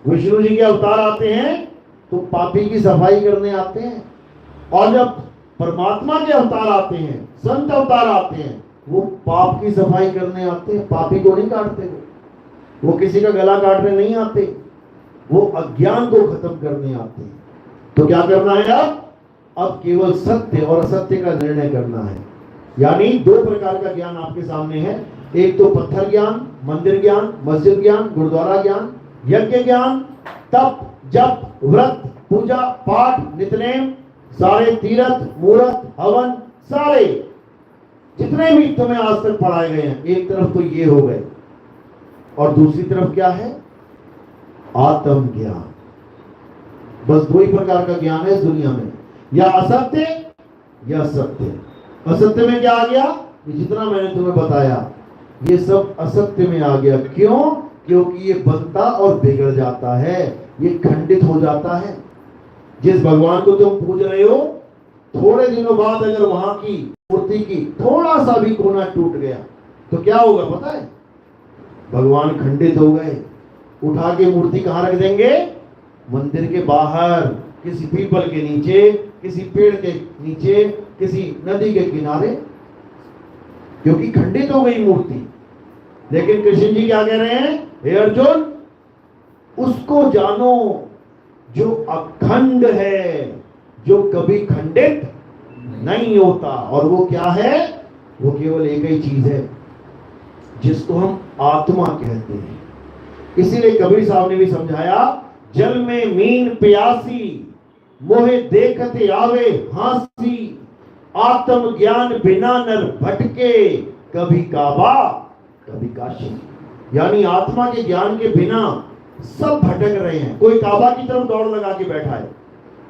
विष्णु जी के अवतार आते हैं, तो पापी की सफाई करने आते हैं। और जब परमात्मा के अवतार आते हैं, संत अवतार आते हैं, वो पाप की सफाई करने आते हैं। पापी को नहीं काटते, वो किसी का गला काटने नहीं आते, वो अज्ञान को खत्म करने आते हैं। तो क्या करना है अब केवल सत्य और असत्य का निर्णय करना है। यानी 2 प्रकार का ज्ञान आपके सामने है। एक तो पत्थर ज्ञान, मंदिर ज्ञान, मस्जिद ज्ञान, गुरुद्वारा ज्ञान, यज्ञ ज्ञान, तप, जप, व्रत, पूजा, पाठ, नित्यनेम, सारे तीर्थ, मूर्त, हवन, सारे जितने भी तुम्हें आज तक पढ़ाए गए हैं, एक तरफ तो ये हो गए, और दूसरी तरफ क्या है? आत्म ज्ञान। बस 2 ही प्रकार का ज्ञान है इस दुनिया में, या असत्य या सत्य। असत्य में क्या आ गया? ये जितना मैंने तुम्हें बताया, ये सब असत्य में आ गया। क्यों? क्योंकि ये बनता और बिगड़ जाता है, ये खंडित हो जाता है। जिस भगवान को तुम पूज रहे हो, थोड़े दिनों बाद अगर वहां की मूर्ति की थोड़ा सा भी कोना टूट गया तो क्या होगा पता है? भगवान खंडित हो गए। उठा के मूर्ति कहां रख देंगे? मंदिर के बाहर, किसी पीपल के नीचे, किसी पेड़ के नीचे, किसी नदी के किनारे, क्योंकि खंडित हो गई मूर्ति। लेकिन कृष्ण जी क्या कह रहे हैं? हे अर्जुन, उसको जानो जो अखंड है, जो कभी खंडित नहीं होता। और वो क्या है? वो केवल एक ही चीज है जिसको हम आत्मा कहते हैं। इसीलिए कबीर साहब ने भी समझाया, जल में मीन प्यासी, मोहे देखते आवे हांसी, आत्म ज्ञान बिना नर भटके, कभी काबा कभी काशी। यानी आत्मा के ज्ञान के बिना सब भटक रहे हैं। कोई काबा की तरफ दौड़ लगा के बैठा है,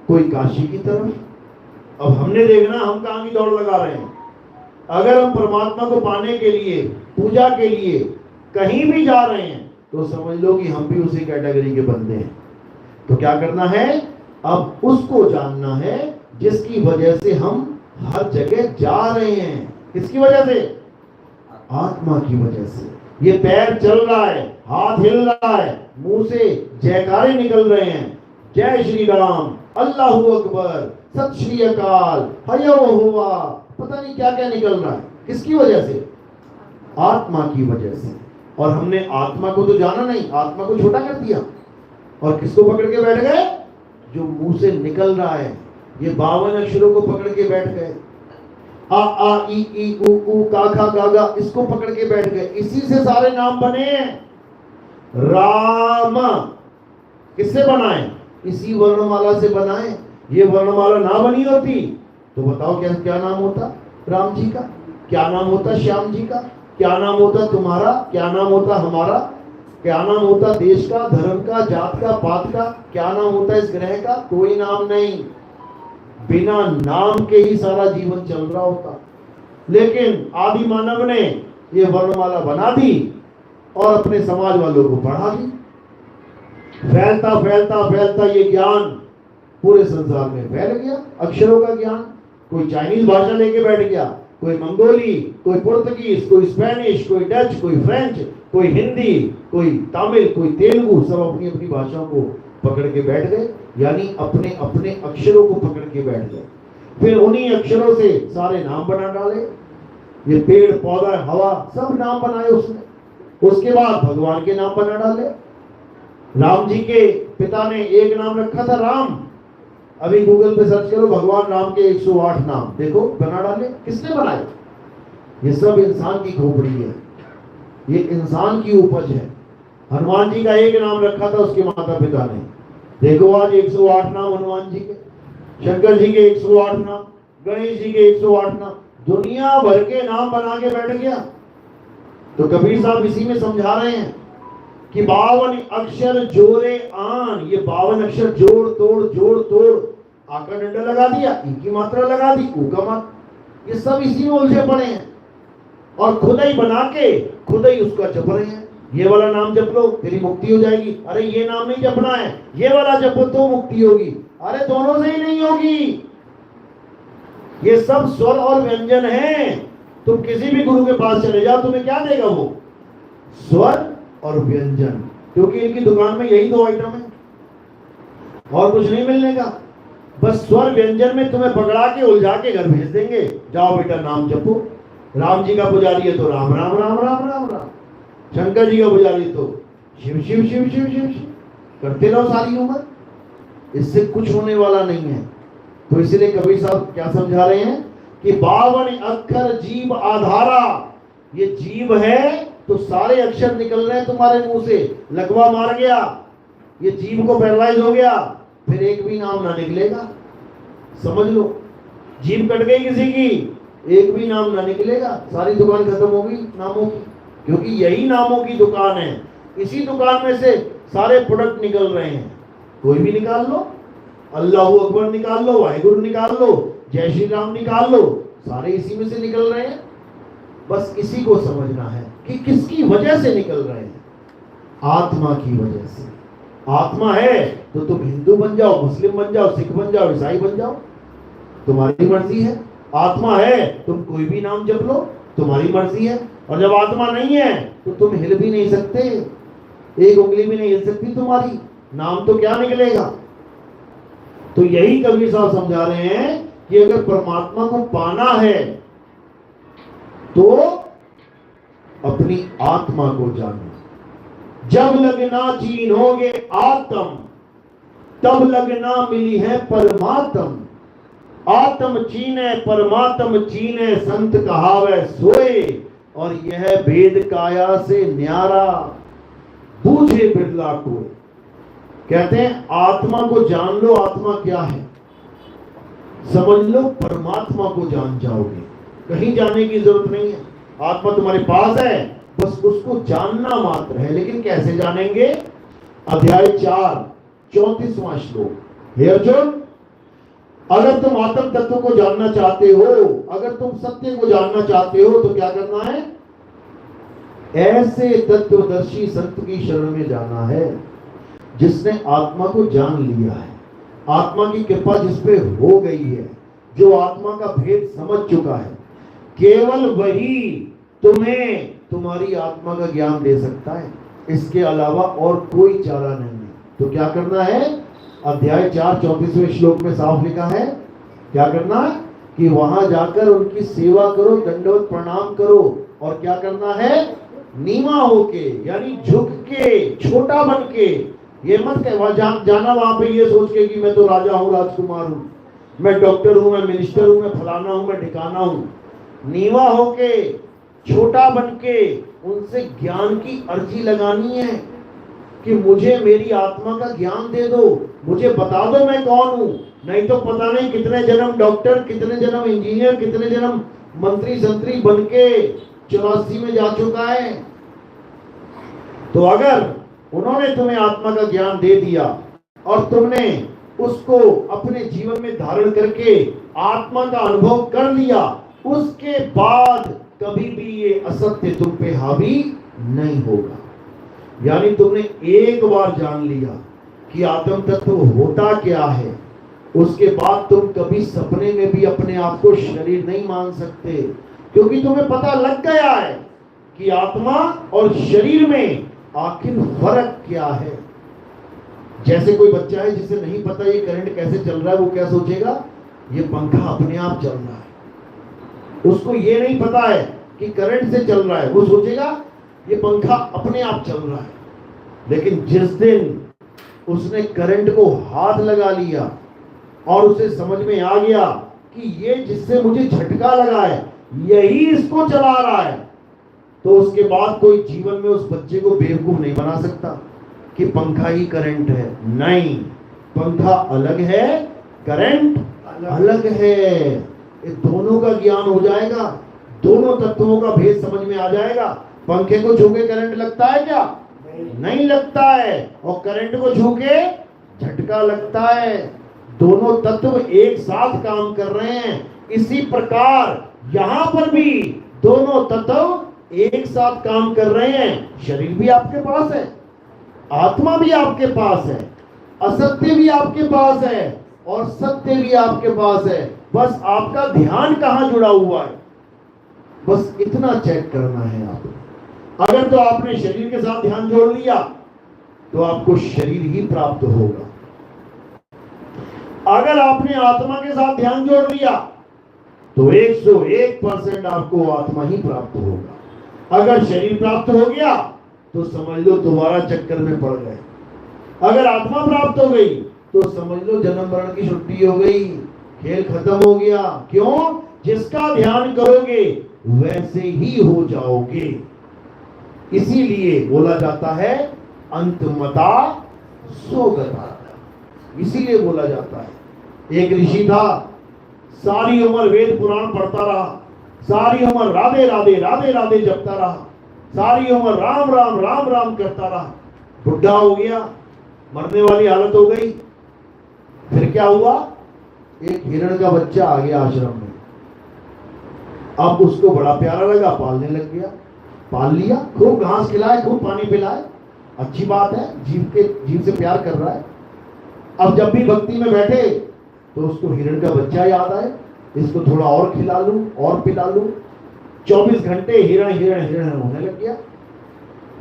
कोई काशी की तरफ। अब हमने देखना हम कहां की दौड़ लगा रहे हैं। अगर हम परमात्मा को पाने के लिए, पूजा के लिए कहीं भी जा रहे हैं तो समझ लो कि हम भी उसी कैटेगरी के बंदे हैं। तो क्या करना है? अब उसको जानना है जिसकी वजह से हम हर जगह जा रहे हैं। किसकी वजह से? आत्मा की वजह से। ये पैर चल रहा है, हाथ हिल रहा है, मुंह से जयकारे निकल रहे हैं, जय श्री राम, अल्लाहू अकबर, सत श्री अकाल, हयो हुआ, पता नहीं क्या क्या निकल रहा है। किसकी वजह से? आत्मा की वजह से। और हमने आत्मा को तो जाना नहीं, आत्मा को छोटा कर दिया और किसको पकड़ के बैठ गए? जो मुंह से निकल रहा है। ये 52 अक्षरों को पकड़ के बैठ गए। आ आ ई ई उ उ का खा गा गा, इसको पकड़ के बैठ गए। इसी से सारे नाम बने हैं। राम किससे बनाए? इसी वर्णमाला से बनाए। ये वर्णमाला ना बनी होती तो बताओ क्या क्या नाम होता राम जी का, क्या नाम होता श्याम जी का, क्या नाम होता तुम्हारा, क्या नाम होता हमारा, क्या नाम होता देश का, धर्म का, जात का, पात का, क्या नाम होता इस ग्रह का? कोई नाम नहीं। बिना नाम के ही सारा जीवन चल रहा होता। लेकिन आदि मानव ने ये वर्णमाला बना दी और अपने समाज वालों को पढ़ा दी। फैलता फैलता फैलता ये ज्ञान पूरे संसार में फैल गया। अक्षरों का ज्ञान। कोई चाइनीज भाषा लेके बैठ गया, कोई मंगोली, कोई पुर्तगीज, कोई स्पेनिश, कोई डच, कोई फ्रेंच, कोई हिंदी, कोई तमिल, कोई तेलुगु, सब अपनी अपनी भाषाओं को पकड़ के बैठ गए। यानी अपने अपने अक्षरों को पकड़ के बैठ गए। फिर उन्हीं अक्षरों से सारे नाम बना डाले। ये पेड़ पौधा हवा सब नाम बनाए उसने। उसके बाद भगवान के नाम बना डाले। राम जी के पिता ने एक नाम रखा था राम। अभी गूगल पे सर्च करो भगवान राम के 108 नाम, देखो बना डाले। किसने बनाए? ये सब इंसान की खोपड़ी है, ये इंसान की उपज है। हनुमान जी का एक नाम रखा था उसके माता पिता ने, देखो आज 108 नाम हनुमान जी के। शंकर जी के 108 नाम, गणेश जी के 108 नाम, दुनिया भर के नाम बना के बैठ गया। तो कबीर साहब इसी में समझा रहे हैं कि 52 अक्षर जोड़े आन। ये 52 अक्षर जोड़ तोड़ आका डंडा लगा दिया, ई की मात्रा लगा दी, ऊ का मात्रा, ये सब इसी में उलझे पड़े हैं और खुद ही बना के खुद ही उसका जप रहे हैं। ये वाला नाम जप लो तेरी मुक्ति हो जाएगी। अरे ये नाम नहीं जपना है, ये वाला जपो तो मुक्ति होगी। अरे दोनों से ही नहीं होगी। ये सब स्वर और व्यंजन हैं। तुम किसी भी गुरु के पास चले जाओ, तुम्हें क्या देगा वो? स्वर और व्यंजन। क्योंकि इनकी दुकान में यही 2 आइटम है और कुछ नहीं मिलने का। बस स्वर व्यंजन में तुम्हें पकड़ा के उलझा के घर भेज देंगे। जाओ बेटा नाम जपो। राम जी का पुजारी है तो राम राम राम राम राम राम, शंकर जी का पुजारी तो शिव शिव शिव शिव शिव शिव करते रहो सारी उम्र। इससे कुछ होने वाला नहीं है। तो इसलिए कबीर साहब क्या समझा रहे हैं कि 52 अक्षर जीव आधारा। ये जीव है तो सारे अक्षर निकल रहे हैं तुम्हारे मुंह से। लकवा मार गया, ये जीव को पैरालाइज हो गया, फिर एक भी नाम ना निकलेगा। समझ लो, जीव कट गई किसी की, एक भी नाम ना निकलेगा, सारी दुकान खत्म होगी नामों की। क्योंकि यही नामों की दुकान है। इसी दुकान में से सारे प्रोडक्ट निकल रहे हैं। कोई भी निकाल लो, अल्लाहू अकबर निकाल लो, वाहिगुरु निकाल लो, जय श्री राम निकाल लो, सारे इसी में से निकल रहे हैं। बस इसी को समझना है कि किसकी वजह से निकल रहे हैं? आत्मा की वजह से। आत्मा है तो तुम हिंदू बन जाओ, मुस्लिम बन जाओ, सिख बन जाओ, ईसाई बन जाओ, तुम्हारी मर्जी है। आत्मा है, तुम कोई भी नाम जप लो, तुम्हारी मर्जी है। और जब आत्मा नहीं है तो तुम हिल भी नहीं सकते, एक उंगली भी नहीं हिल सकती तुम्हारी, नाम तो क्या निकलेगा। तो यही कबीर साहब समझा रहे हैं कि अगर परमात्मा को पाना है तो अपनी आत्मा को जानो। जब लगना चीनोगे आत्म, तब लगना मिली है परमात्म। आत्म चीने परमात्म चीने, संत कहावे सोए, और यह भेद काया से न्यारा, बूझे बिरला को। कहते हैं आत्मा को जान लो, आत्मा क्या है समझ लो, परमात्मा को जान जाओगे। कहीं जाने की जरूरत नहीं है, आत्मा तुम्हारे पास है, बस उसको जानना मात्र है। लेकिन कैसे जानेंगे? अध्याय 4 34वां श्लोक। हे अर्जुन, अगर तुम आत्म तत्व को जानना चाहते हो, अगर तुम सत्य को जानना चाहते हो, तो क्या करना है? ऐसे तत्वदर्शी संत की शरण में जाना है जिसने आत्मा को जान लिया है, आत्मा की कृपा जिस पे हो गई है, जो आत्मा का भेद समझ चुका है। केवल वही तुम्हें तुम्हारी आत्मा का ज्ञान दे सकता है, इसके अलावा और कोई चारा नहीं है। तो क्या करना है? अध्याय 4 34वें श्लोक में साफ लिखा है, क्या करना है? कि वहां जाकर उनकी सेवा करो, दंडवत प्रणाम करो, और क्या करना है? नीमा होके, यानी झुक के, छोटा बन के। ये मत जाना वहां पे ये सोच के कि मैं तो राजा हूं, राजकुमार हूं, मैं डॉक्टर हूं, मैं मिनिस्टर हूं, मैं फलाना हूं, मैं ठिकाना हूं। नीवा होके, छोटा बन के उनसे ज्ञान की अर्जी लगानी है कि मुझे मेरी आत्मा का ज्ञान दे दो, मुझे बता दो मैं कौन हूं। नहीं तो पता नहीं कितने जन्म डॉक्टर, कितने जन्म इंजीनियर, कितने जन्म मंत्री संतरी बन के 84 में जा चुका है। तो अगर उन्होंने तुम्हें आत्मा का ज्ञान दे दिया और तुमने उसको अपने जीवन में धारण करके आत्मा का अनुभव कर लिया, उसके बाद कभी भी ये असत्य तुम पे हावी नहीं होगा। यानी तुमने एक बार जान लिया कि आत्म तत्व होता क्या है, उसके बाद तुम कभी सपने में भी अपने आप को शरीर नहीं मान सकते, क्योंकि तुम्हें पता लग गया है कि आत्मा और शरीर में आखिर फर्क क्या है। जैसे कोई बच्चा है जिसे नहीं पता ये करंट कैसे चल रहा है, वो क्या सोचेगा? ये पंखा अपने आप चल रहा है। उसको ये नहीं पता है कि करंट से चल रहा है, वो सोचेगा ये पंखा अपने आप चल रहा है। लेकिन जिस दिन उसने करंट को हाथ लगा लिया और उसे समझ में आ गया कि ये जिससे मुझे झटका लगा है यही इसको चला रहा है, तो उसके बाद कोई जीवन में उस बच्चे को बेवकूफ नहीं बना सकता कि पंखा ही करंट है। नहीं, पंखा अलग है, करंट अलग है। ये दोनों का ज्ञान हो जाएगा, दोनों तत्वों का भेद समझ में आ जाएगा। पंखे को छू के करंट लगता है क्या? नहीं लगता है। और करंट को छू के झटका लगता है। दोनों तत्व एक साथ काम कर रहे हैं। इसी प्रकार यहां पर भी दोनों तत्व एक साथ काम कर रहे हैं। शरीर भी आपके पास है, आत्मा भी आपके पास है, असत्य भी आपके पास है और सत्य भी आपके पास है। बस आपका ध्यान कहां जुड़ा हुआ है, बस इतना चेक करना है आपको। अगर तो आपने शरीर के साथ ध्यान जोड़ लिया तो आपको शरीर ही प्राप्त होगा। अगर आपने आत्मा के साथ ध्यान जोड़ लिया तो 101% आपको आत्मा ही प्राप्त होगा। अगर शरीर प्राप्त हो गया तो समझ लो दोबारा चक्कर में पड़ गए। अगर आत्मा प्राप्त हो गई तो समझ लो जन्म मरण की छुट्टी हो गई, खेल खत्म हो गया। क्यों? जिसका ध्यान करोगे वैसे ही हो जाओगे। इसीलिए बोला जाता है अंतमता सोगता, इसीलिए बोला जाता है। एक ऋषि था, सारी उम्र वेद पुराण पढ़ता रहा, सारी उम्र राधे राधे राधे राधे जपता रहा, सारी उम्र राम राम राम राम करता रहा। बुढ़ा हो गया, मरने वाली हालत हो गई। फिर क्या हुआ? एक हिरण का बच्चा आ गया आश्रम में। अब उसको बड़ा प्यारा लगा, पालने लग गया। पाल लिया, खूब घास खिलाए, खूब पानी पिलाए, अच्छी बात है, जीव से प्यार कर रहा है। अब जब भी भक्ति में बैठे तो उसको हिरण का बच्चा याद आए, इसको थोड़ा और खिला लूं और पिला लूं। 24 घंटे हिरण हिरण हिरण होने लग गया।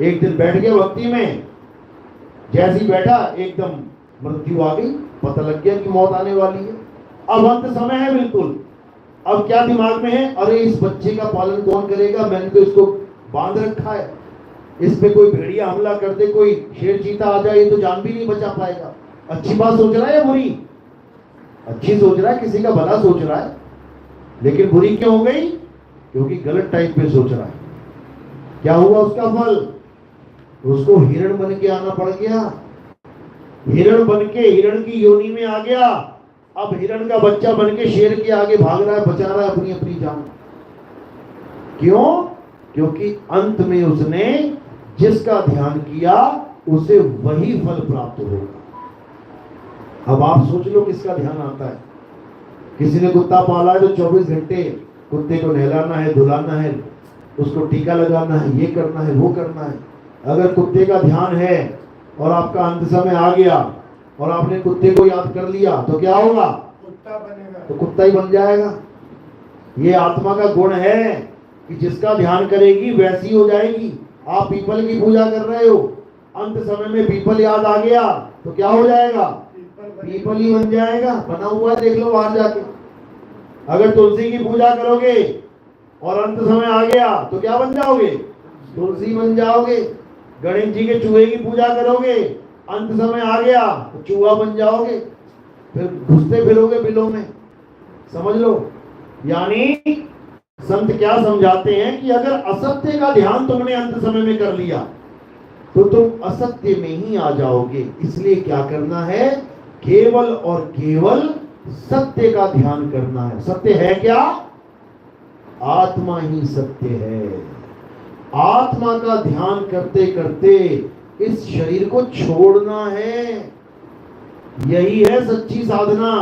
एक दिन बैठ गया भक्ति में, जैसे ही बैठा एकदम मृत्यु आ गई, पता लग गया कि मौत आने वाली है। अब अंत समय है बिल्कुल। अब क्या दिमाग में है, अरे इस बच्चे का पालन कौन करेगा, मैंने तो इसको बांध रखा है, इस पे कोई भेड़िया हमला कर दे, कोई शेर चीता आ जाए, ये तो जान भी नहीं बचा पाएगा। अच्छी बात सोच रहा है या बुरी? अच्छी सोच रहा है, किसी का भला सोच रहा है, लेकिन बुरी क्यों हो गई? क्योंकि गलत टाइप पे सोच रहा है। क्या हुआ उसका फल? उसको हिरण बन के आना पड़ गया। हिरण बन के हिरण की योनि में आ गया। अब हिरण का बच्चा बन के शेर के आगे भाग रहा है, बचा रहा है अपनी अपनी जान। क्यों? क्योंकि अंत में उसने जिसका ध्यान किया उसे वही फल प्राप्त होगा। अब आप सोच लो किसका ध्यान आता है। किसी ने कुत्ता पाला है तो 24 घंटे कुत्ते को नहलाना है, धुलाना है, उसको टीका लगाना है, ये करना है, वो करना है। अगर कुत्ते का ध्यान है और आपका अंत समय आ गया और आपने कुत्ते को याद कर लिया तो क्या होगा? कुत्ता बनेगा। तो कुत्ता ही बन जाएगा। ये आत्मा का गुण है कि जिसका ध्यान करेगी वैसी हो जाएगी। आप पीपल की पूजा कर रहे हो, अंत समय में पीपल याद आ गया तो क्या हो जाएगा? पीपल ही बन जाएगा। बना हुआ देख लो बाहर जाके। अगर तुलसी की पूजा करोगे और अंत समय आ गया तो क्या बन जाओगे? तुलसी बन जाओगे। गणेश जी के चूहे की पूजा करोगे, अंत समय आ गया तो चूहा बन जाओगे, फिर घुसते फिरोगे बिलों में। समझ लो, यानी संत क्या समझाते हैं कि अगर असत्य का ध्यान तुमने अंत समय में कर लिया तो तुम असत्य में ही आ जाओगे। इसलिए क्या करना है? केवल और केवल सत्य का ध्यान करना है। सत्य है क्या? आत्मा ही सत्य है। आत्मा का ध्यान करते करते इस शरीर को छोड़ना है। यही है सच्ची साधना।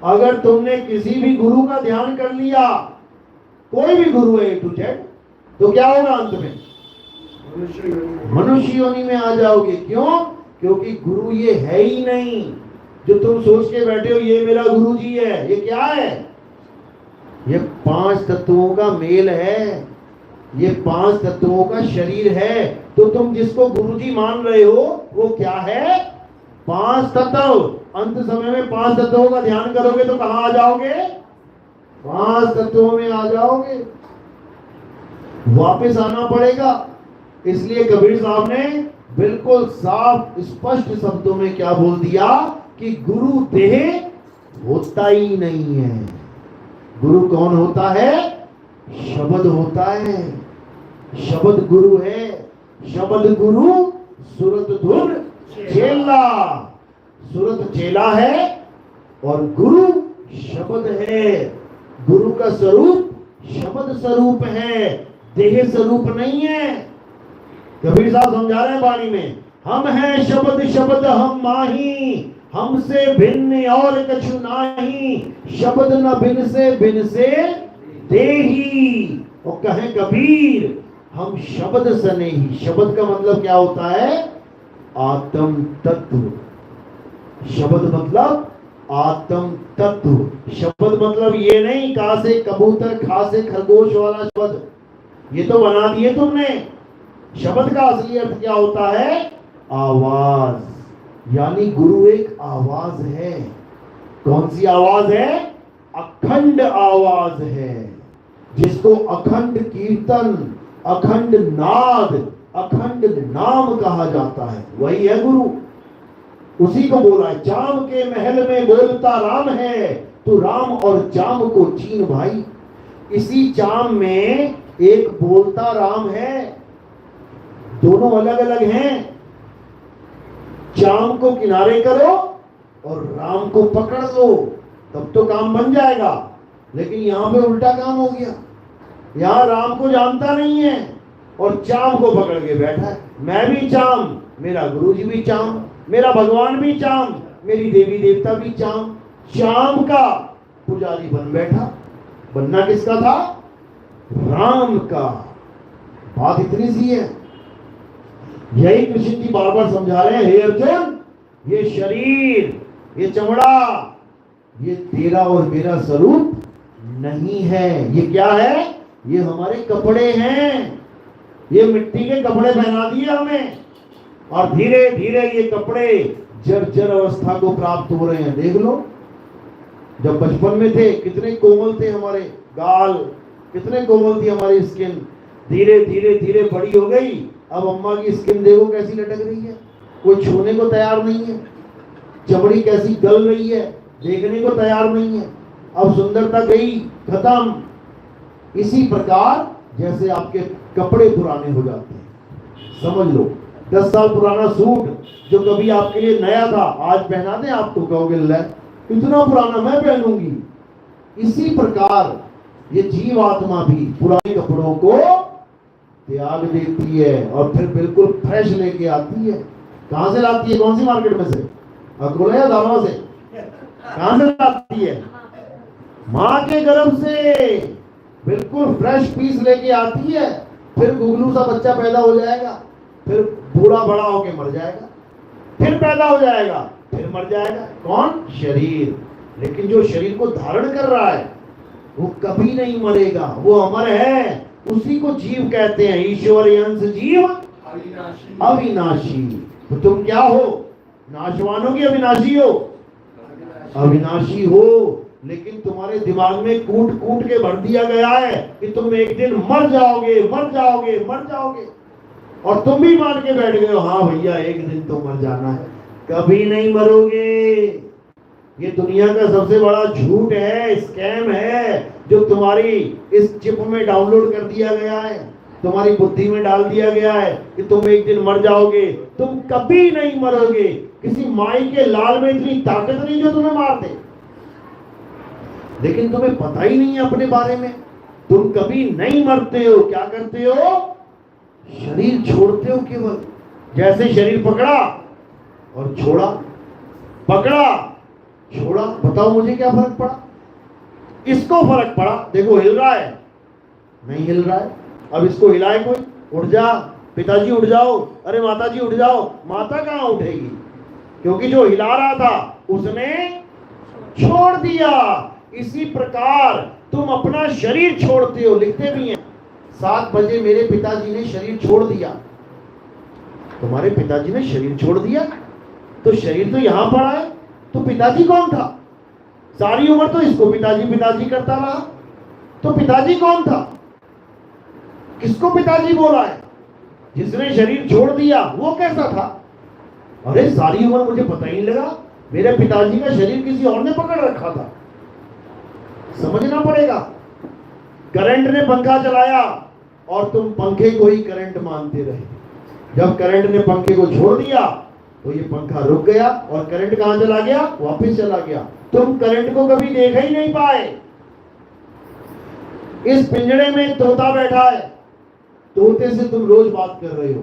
अगर तुमने किसी भी गुरु का ध्यान कर लिया, कोई भी गुरु है A to Z, तो क्या होगा? अंत में मनुष्य योनि में आ जाओगे। क्यों? क्योंकि गुरु ये है ही नहीं जो तुम सोच के बैठे हो ये मेरा गुरु जी है। ये क्या है? ये 5 तत्वों का मेल है, ये 5 तत्वों का शरीर है। तो तुम जिसको गुरु जी मान रहे हो वो क्या है? 5 तत्व। अंत समय में 5 तत्वों का ध्यान करोगे तो कहां आ जाओगे? 5 तत्वों में आ जाओगे। वापस आना पड़ेगा। इसलिए कबीर साहब ने बिल्कुल साफ स्पष्ट शब्दों में क्या बोल दिया कि गुरु देह होता ही नहीं है। गुरु कौन होता है? शब्द होता है। शब्द गुरु है। शब्द गुरु सुरत धुन चेला। सुरत चेला है और गुरु शब्द है। गुरु का स्वरूप शब्द स्वरूप है, देह स्वरूप नहीं है। कबीर साहब समझा रहे हैं वाणी में, हम हैं शब्द शब्द हम माही, हमसे भिन्न और कछु नाही, शब्द न भिन्न से देही। और कहें कबीर हम शब्द सने ही। शब्द का मतलब क्या होता है? आत्म तत्व। शब्द मतलब आत्म तत्व। शब्द मतलब ये नहीं का से कबूतर खा से खरगोश वाला शब्द, ये तो बना दिए तुमने। शब्द का असली अर्थ क्या होता है? आवाज। यानी गुरु एक आवाज है। कौन सी आवाज है? अखंड आवाज है, जिसको अखंड कीर्तन, अखंड नाद, अखंड नाम कहा जाता है। वही है गुरु। उसी को बोला है, चाम के महल में बोलता राम है, तू राम और चाम को चीन भाई। इसी चाम में एक बोलता राम है, दोनों अलग अलग हैं। चाम को किनारे करो और राम को पकड़ लो, तब तो काम बन जाएगा। लेकिन यहां पे उल्टा काम हो गया। यहां राम को जानता नहीं है और चाम को पकड़ के बैठा है। मैं भी चाम, मेरा गुरु जी भी चाम, मेरा भगवान भी चाम, मेरी देवी देवता भी चाम। चाम का पुजारी बन बैठा। बनना किसका था? राम का। बात इतनी सी है। यही कृष्ण जी बार बार समझा रहे हैं, हे अर्जुन, ये शरीर, ये चमड़ा, ये तेरा और मेरा स्वरूप नहीं है। ये क्या है? ये हमारे कपड़े हैं। ये मिट्टी के कपड़े पहना दिए हमें, और धीरे धीरे ये कपड़े जर्जर अवस्था को प्राप्त हो रहे हैं। देख लो, जब बचपन में थे कितने कोमल थे हमारे गाल, कितने कोमल थी हमारी स्किन, धीरे धीरे धीरे बड़ी हो गई। अब अम्मा की स्किन देखो कैसी लटक रही है, कोई छूने को तैयार नहीं है। चमड़ी कैसी गल रही है, देखने को तैयार नहीं है। अब सुंदरता गई, खत्म। इसी प्रकार जैसे आपके कपड़े पुराने हो जाते हैं। समझ लो, 10 साल पुराना सूट जो कभी आपके लिए नया था, आज पहना दें आपको, कहोगे ले इतना पुराना मैं पहनूंगी। इसी प्रकार ये जीव आत्मा भी पुराने कपड़ों को त्याग देती है और फिर बिल्कुल फ्रेश लेके आती है। कहां से लाती है? कौन सी मार्केट में से? अकोला या दावा से? कहां से लाती है? मां के गर्भ से बिल्कुल फ्रेश पीस लेके आती है। फिर गुगलू सा बच्चा पैदा हो जाएगा, फिर बूढ़ा बड़ा होके मर जाएगा, फिर पैदा हो जाएगा, फिर मर जाएगा। कौन? शरीर। लेकिन जो शरीर को धारण कर रहा है वो कभी नहीं मरेगा, वो अमर है। उसी को जीव कहते हैं, ईश्वर अंश जीव अविनाशी। तो तुम क्या हो? नाशवान हो कि अविनाशी हो? अविनाशी हो, लेकिन तुम्हारे दिमाग में कूट कूट के भर दिया गया है कि तुम एक दिन मर जाओगे, मर जाओगे, मर जाओगे। और तुम भी मान के बैठ गए हो, हाँ भैया एक दिन तो मर जाना है। कभी नहीं मरोगे। ये दुनिया का सबसे बड़ा झूठ है, स्कैम है, जो तुम्हारी इस चिप में डाउनलोड कर दिया गया है, तुम्हारी बुद्धि में डाल दिया गया है कि तुम एक दिन मर जाओगे। तुम कभी नहीं मरोगे। किसी माई के लाल में इतनी ताकत नहीं जो तुम्हें मार दे, लेकिन तुम्हें पता ही नहीं है अपने बारे में। तुम कभी नहीं मरते हो। क्या करते हो? शरीर छोड़ते हो केवल। जैसे शरीर पकड़ा और छोड़ा, पकड़ा छोड़ा। बताओ मुझे क्या फर्क पड़ा? इसको फर्क पड़ा, देखो हिल रहा है, नहीं हिल रहा है। अब इसको हिलाए कोई, उठ जा पिताजी उठ जाओ, अरे माताजी उठ जाओ। माता कहां उठेगी? क्योंकि जो हिला रहा था उसने छोड़ दिया। इसी प्रकार तुम अपना शरीर छोड़ते हो। लिखते भी हैं, 7 बजे मेरे पिताजी ने शरीर छोड़ दिया। तुम्हारे पिताजी ने शरीर छोड़ दिया तो शरीर तो यहां पड़ा है, तो पिताजी कौन था? सारी उम्र तो इसको पिताजी पिताजी करता रहा, तो पिताजी कौन था? किसको पिताजी बोला है? जिसने शरीर छोड़ दिया वो कैसा था? अरे सारी उम्र मुझे पता ही नहीं लगा, मेरे पिताजी का शरीर किसी और ने पकड़ रखा था। समझना पड़ेगा। करंट ने पंखा चलाया और तुम पंखे को ही करंट मानते रहे। जब करंट ने पंखे को छोड़ दिया तो ये पंखा रुक गया और करंट कहां चला गया? वापस चला गया। तुम करंट को कभी देख ही नहीं पाए। इस पिंजड़े में तोता बैठा है, तोते से तुम रोज बात कर रहे हो,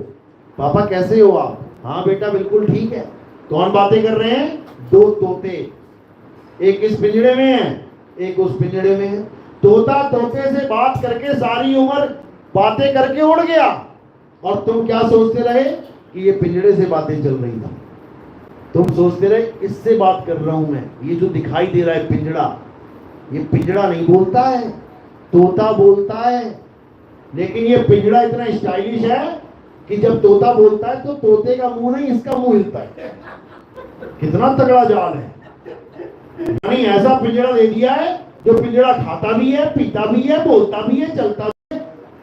पापा कैसे हो आप? हाँ बेटा बिल्कुल ठीक है। कौन बातें कर रहे हैं? 2 तोते, एक इस पिंजड़े में है, एक उस पिंजड़े में है। तोता तोते से बात करके सारी उम्र बातें करके उड़ गया, और तुम क्या सोचते रहे कि ये पिंजड़े से बातें चल रही थी। तुम सोचते रहे इससे बात कर रहा हूं मैं, ये जो दिखाई दे रहा है पिंजड़ा, ये पिंजड़ा नहीं बोलता है, तोता बोलता है। लेकिन ये पिंजड़ा इतना स्टाइलिश है कि जब तोता बोलता है तो तोते का मुंह नहीं, इसका मुंह हिलता है। कितना तगड़ा जाल है। यानी ऐसा पिंजड़ा दे दिया है जो पिंजड़ा खाता भी है, पीता भी है, बोलता भी है, चलता भी है।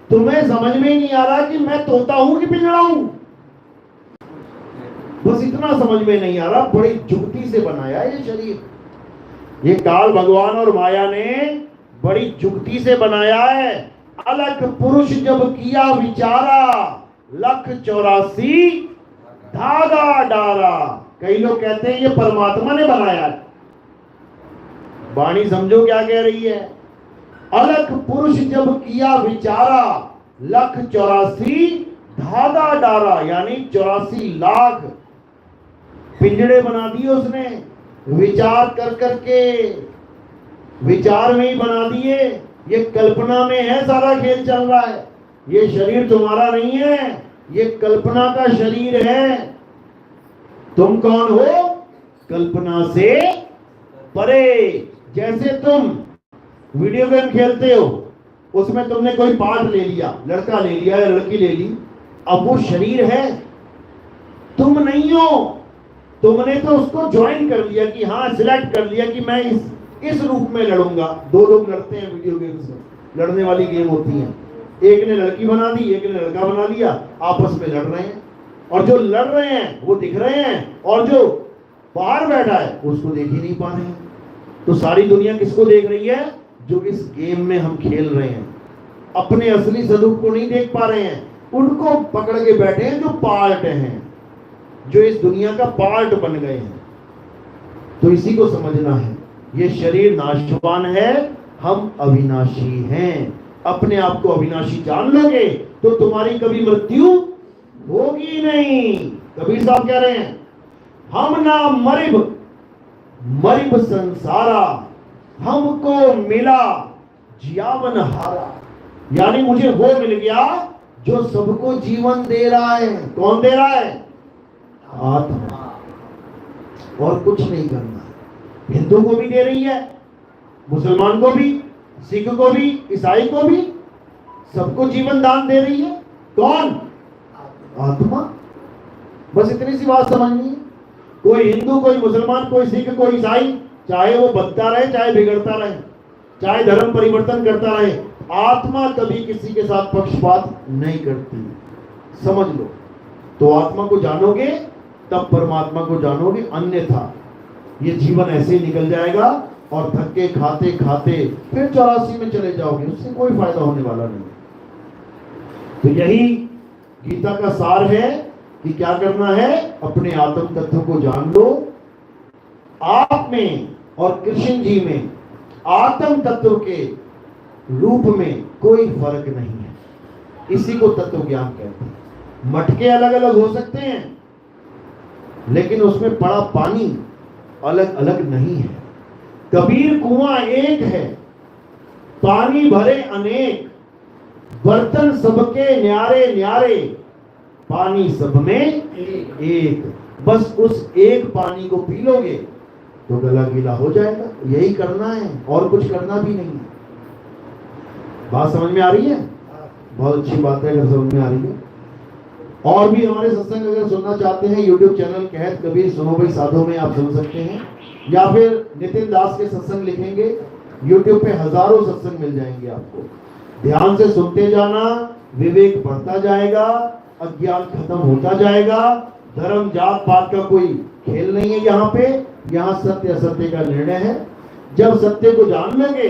तुम्हें समझ में ही नहीं आ रहा कि मैं तोता हूं कि पिंजड़ा हूं। बस इतना समझ में नहीं आ रहा। बड़ी जुगती से बनाया ये शरीर। ये काल भगवान और माया ने बड़ी जुगती से बनाया है। अलग पुरुष जब किया विचारा, 1,84 धागा डारा। कई लोग कहते हैं ये परमात्मा ने बनाया है। वाणी समझो क्या कह रही है। अलग पुरुष जब किया विचारा, 1,84 धागा डारा, यानी 84 लाख पिंजड़े बना दिए उसने। विचार कर करके, विचार में ही बना दिए। ये कल्पना में है सारा खेल चल रहा है। ये शरीर तुम्हारा नहीं है, ये कल्पना का शरीर है। तुम कौन हो? कल्पना से परे। जैसे तुम वीडियो गेम खेलते हो, उसमें तुमने कोई पार्ट ले लिया, लड़का ले लिया या लड़की ले ली, अब वो शरीर है, तुम नहीं हो। तुमने तो उसको ज्वाइन कर लिया कि हाँ, सिलेक्ट कर लिया कि मैं इस रूप में लड़ूंगा। दो लोग लड़ते हैं वीडियो गेम्स में, लड़ने वाली गेम होती है, एक ने लड़की बना दी, एक ने लड़का बना लिया, आपस में लड़ रहे हैं, और जो लड़ रहे हैं वो दिख रहे हैं, और जो बाहर बैठा है उसको देख ही नहीं पा रहे हैं। तो सारी दुनिया किसको देख रही है? जो इस गेम में हम खेल रहे हैं, अपने असली स्वरूप को नहीं देख पा रहे हैं, उनको पकड़ के बैठे हैं जो पार्ट हैं, जो इस दुनिया का पार्ट बन गए हैं। तो इसी को समझना है, ये शरीर नाशवान है, हम अविनाशी हैं। अपने आप को अविनाशी जान लोगे तो तुम्हारी कभी मृत्यु होगी नहीं। कबीर साहब कह रहे हैं, हम ना मरिब मरिब संसारा, हमको मिला जीवन हारा। यानी मुझे वो मिल गया जो सबको जीवन दे रहा है। कौन दे रहा है? आत्मा। और कुछ नहीं करना। हिंदू को भी दे रही है, मुसलमान को भी, सिख को भी, ईसाई को भी, सबको जीवन दान दे रही है। कौन? आत्मा। बस इतनी सी बात समझनी है। कोई हिंदू, कोई मुसलमान, कोई सिख, कोई ईसाई, चाहे वो बनता रहे चाहे बिगड़ता रहे, चाहे धर्म परिवर्तन करता रहे, आत्मा कभी किसी के साथ पक्षपात नहीं करती। समझ लो। तो आत्मा को जानोगे तब परमात्मा को जानोगे, अन्यथा ये जीवन ऐसे ही निकल जाएगा और धक्के खाते खाते फिर 84 में चले जाओगे, उससे कोई फायदा होने वाला नहीं। तो यही गीता का सार है कि क्या करना है? अपने आत्म तत्व को जान लो। आप में और कृष्ण जी में आत्म तत्व के रूप में कोई फर्क नहीं है। इसी को तत्व ज्ञान कहते हैं। मटके अलग अलग हो सकते हैं, लेकिन उसमें पड़ा पानी अलग अलग नहीं है। कबीर कुआं एक है, पानी भरे अनेक, बर्तन सबके न्यारे न्यारे, पानी सब में एक। बस उस एक पानी को पी लोगे तो गला गीला हो जाएगा। यही करना है, और कुछ करना भी नहीं है। बात समझ में आ रही है? बहुत अच्छी बात है अगर समझ में आ रही है। और भी हमारे सत्संग अगर सुनना चाहते हैं, YouTube चैनल कहत कबीर सुनो भाई साधो में आप सुन सकते हैं, या फिर नितिन दास के सत्संग लिखेंगे, YouTube पे हजारों सत्संग मिल जाएंगे आपको। ध्यान से सुनते जाना, विवेक बढ़ता जाएगा, अज्ञान खत्म होता जाएगा। धर्म जात पात का कोई खेल नहीं है यहाँ पे। यहाँ सत्य असत्य का निर्णय है। जब सत्य को जान लोगे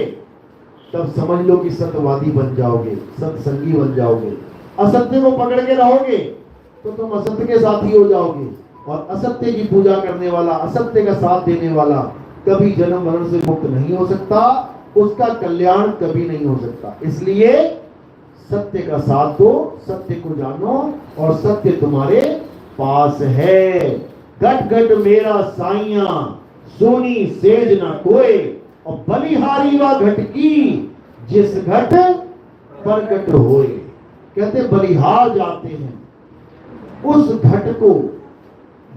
तब समझ लो कि सत्यवादी बन जाओगे, सत्संगी बन जाओगे। असत्य को पकड़ के रहोगे तो तुम असत्य के साथी हो जाओगे, और असत्य की पूजा करने वाला, असत्य का साथ देने वाला कभी जन्म मरण से मुक्त नहीं हो सकता, उसका कल्याण कभी नहीं हो सकता। इसलिए सत्य का साथ दो, सत्य को जानो, और सत्य तुम्हारे पास है। घट घट मेरा साइया, सोनी सेज न कोय, और बलिहारी व घट की, जिस घट प्रकट होए। कहते बलिहार जाते हैं उस घट को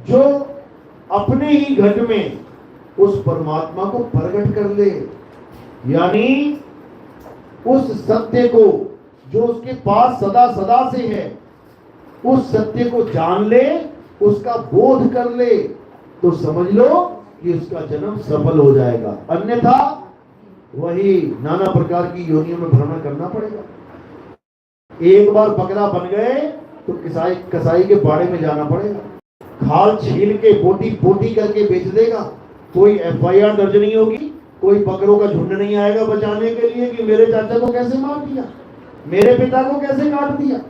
जो अपने ही घट में उस परमात्मा को प्रकट कर ले, यानी उस सत्य को जो उसके पास सदा सदा से है, उस सत्य को जान ले, उसका बोध कर ले, तो समझ लो कि उसका जन्म सफल हो जाएगा। अन्यथा वही नाना प्रकार की योनियों में भ्रमण करना पड़ेगा। एक बार बकरा बन गए तो कसाई के बाड़े में जाना पड़ेगा। खाल छील के बोटी बोटी करके बेच देगा, कोई FIR दर्ज नहीं होगी, कोई बकरों का झुंड नहीं आएगा बचाने के लिए कि मेरे चाचा को कैसे मार दिया, मेरे पिता को कैसे काट दिया।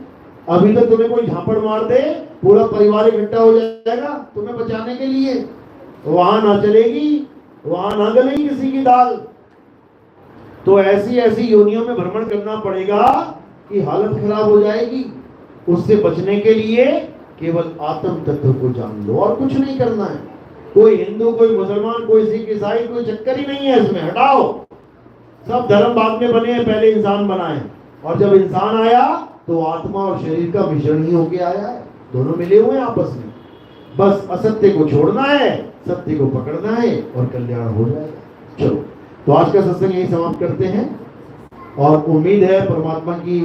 अभी तो तुम्हें कोई झापड़ मार दे, पूरा परिवार इकट्ठा हो जाएगा तुम्हें बचाने के लिए। वहां ना चलेगी, वहां ना गलेगी किसी की दाल। तो ऐसी ऐसी योनियों में भ्रमण करना पड़ेगा कि हालत खराब हो जाएगी। उससे बचने के लिए केवल आत्म तत्व को जान लो, और कुछ नहीं करना है। कोई हिंदू, कोई मुसलमान, कोई सिख, ईसाई, कोई चक्कर ही नहीं है इसमें। हटाओ, सब धर्म बाद में बने हैं, पहले इंसान बना है। और जब इंसान आया तो आत्मा और शरीर का मिश्रण ही होके आया है, दोनों मिले हुए हैं आपस में। बस असत्य को छोड़ना है, सत्य को पकड़ना है, और कल्याण हो जाएगा। चलो तो आज का सत्संग यही समाप्त करते हैं और उम्मीद है परमात्मा की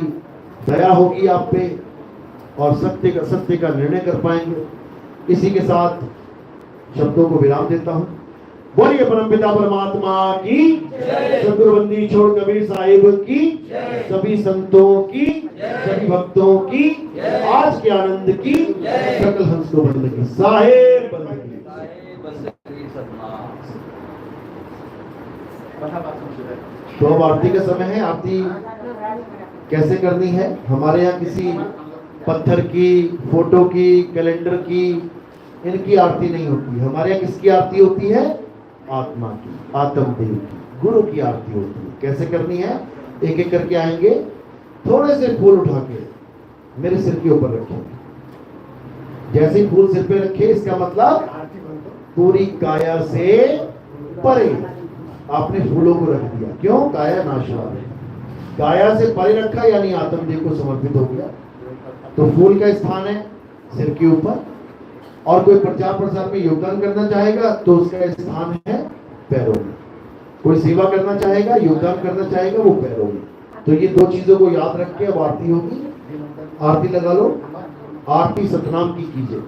दया होगी आप पे और सत्य का निर्णय कर पाएंगे। इसी के साथ शब्दों को विराम देता हूं। बोलिए परमपिता परमात्मा की, सदगुरुबंदी छोड़ कबीर साहिब की, सभी संतों की, सभी भक्तों की, आज के आनंद की, सकल हंस को बंद की, साहेब बंद की। तो अब आरती का समय है। आरती कैसे करनी है? हमारे यहाँ किसी पत्थर की, फोटो की, कैलेंडर की, इनकी आरती नहीं होती। हमारे यहाँ किसकी आरती होती है? आत्मा की, आत्मदेव की, गुरु की आरती होती है। कैसे करनी है? एक एक करके आएंगे, थोड़े से फूल उठा के मेरे सिर के ऊपर रखेंगे। जैसे ही फूल सिर पे रखे, इसका मतलब पूरी काया से परे आपने फूलों को रख दिया। क्यों? काया नाशवान है। काया से परे रखा यानी आत्मदेव को समर्पित हो गया। तो फूल का स्थान है सिर के ऊपर, और कोई प्रचार प्रसार में योगदान करना चाहेगा तो उसका स्थान है पैरों में। कोई सेवा करना चाहेगा, योगदान करना चाहेगा, वो पैरों में। तो ये दो चीजों को याद रख के अब आरती होगी। आरती लगा लो। आरती सतनाम की कीजिए।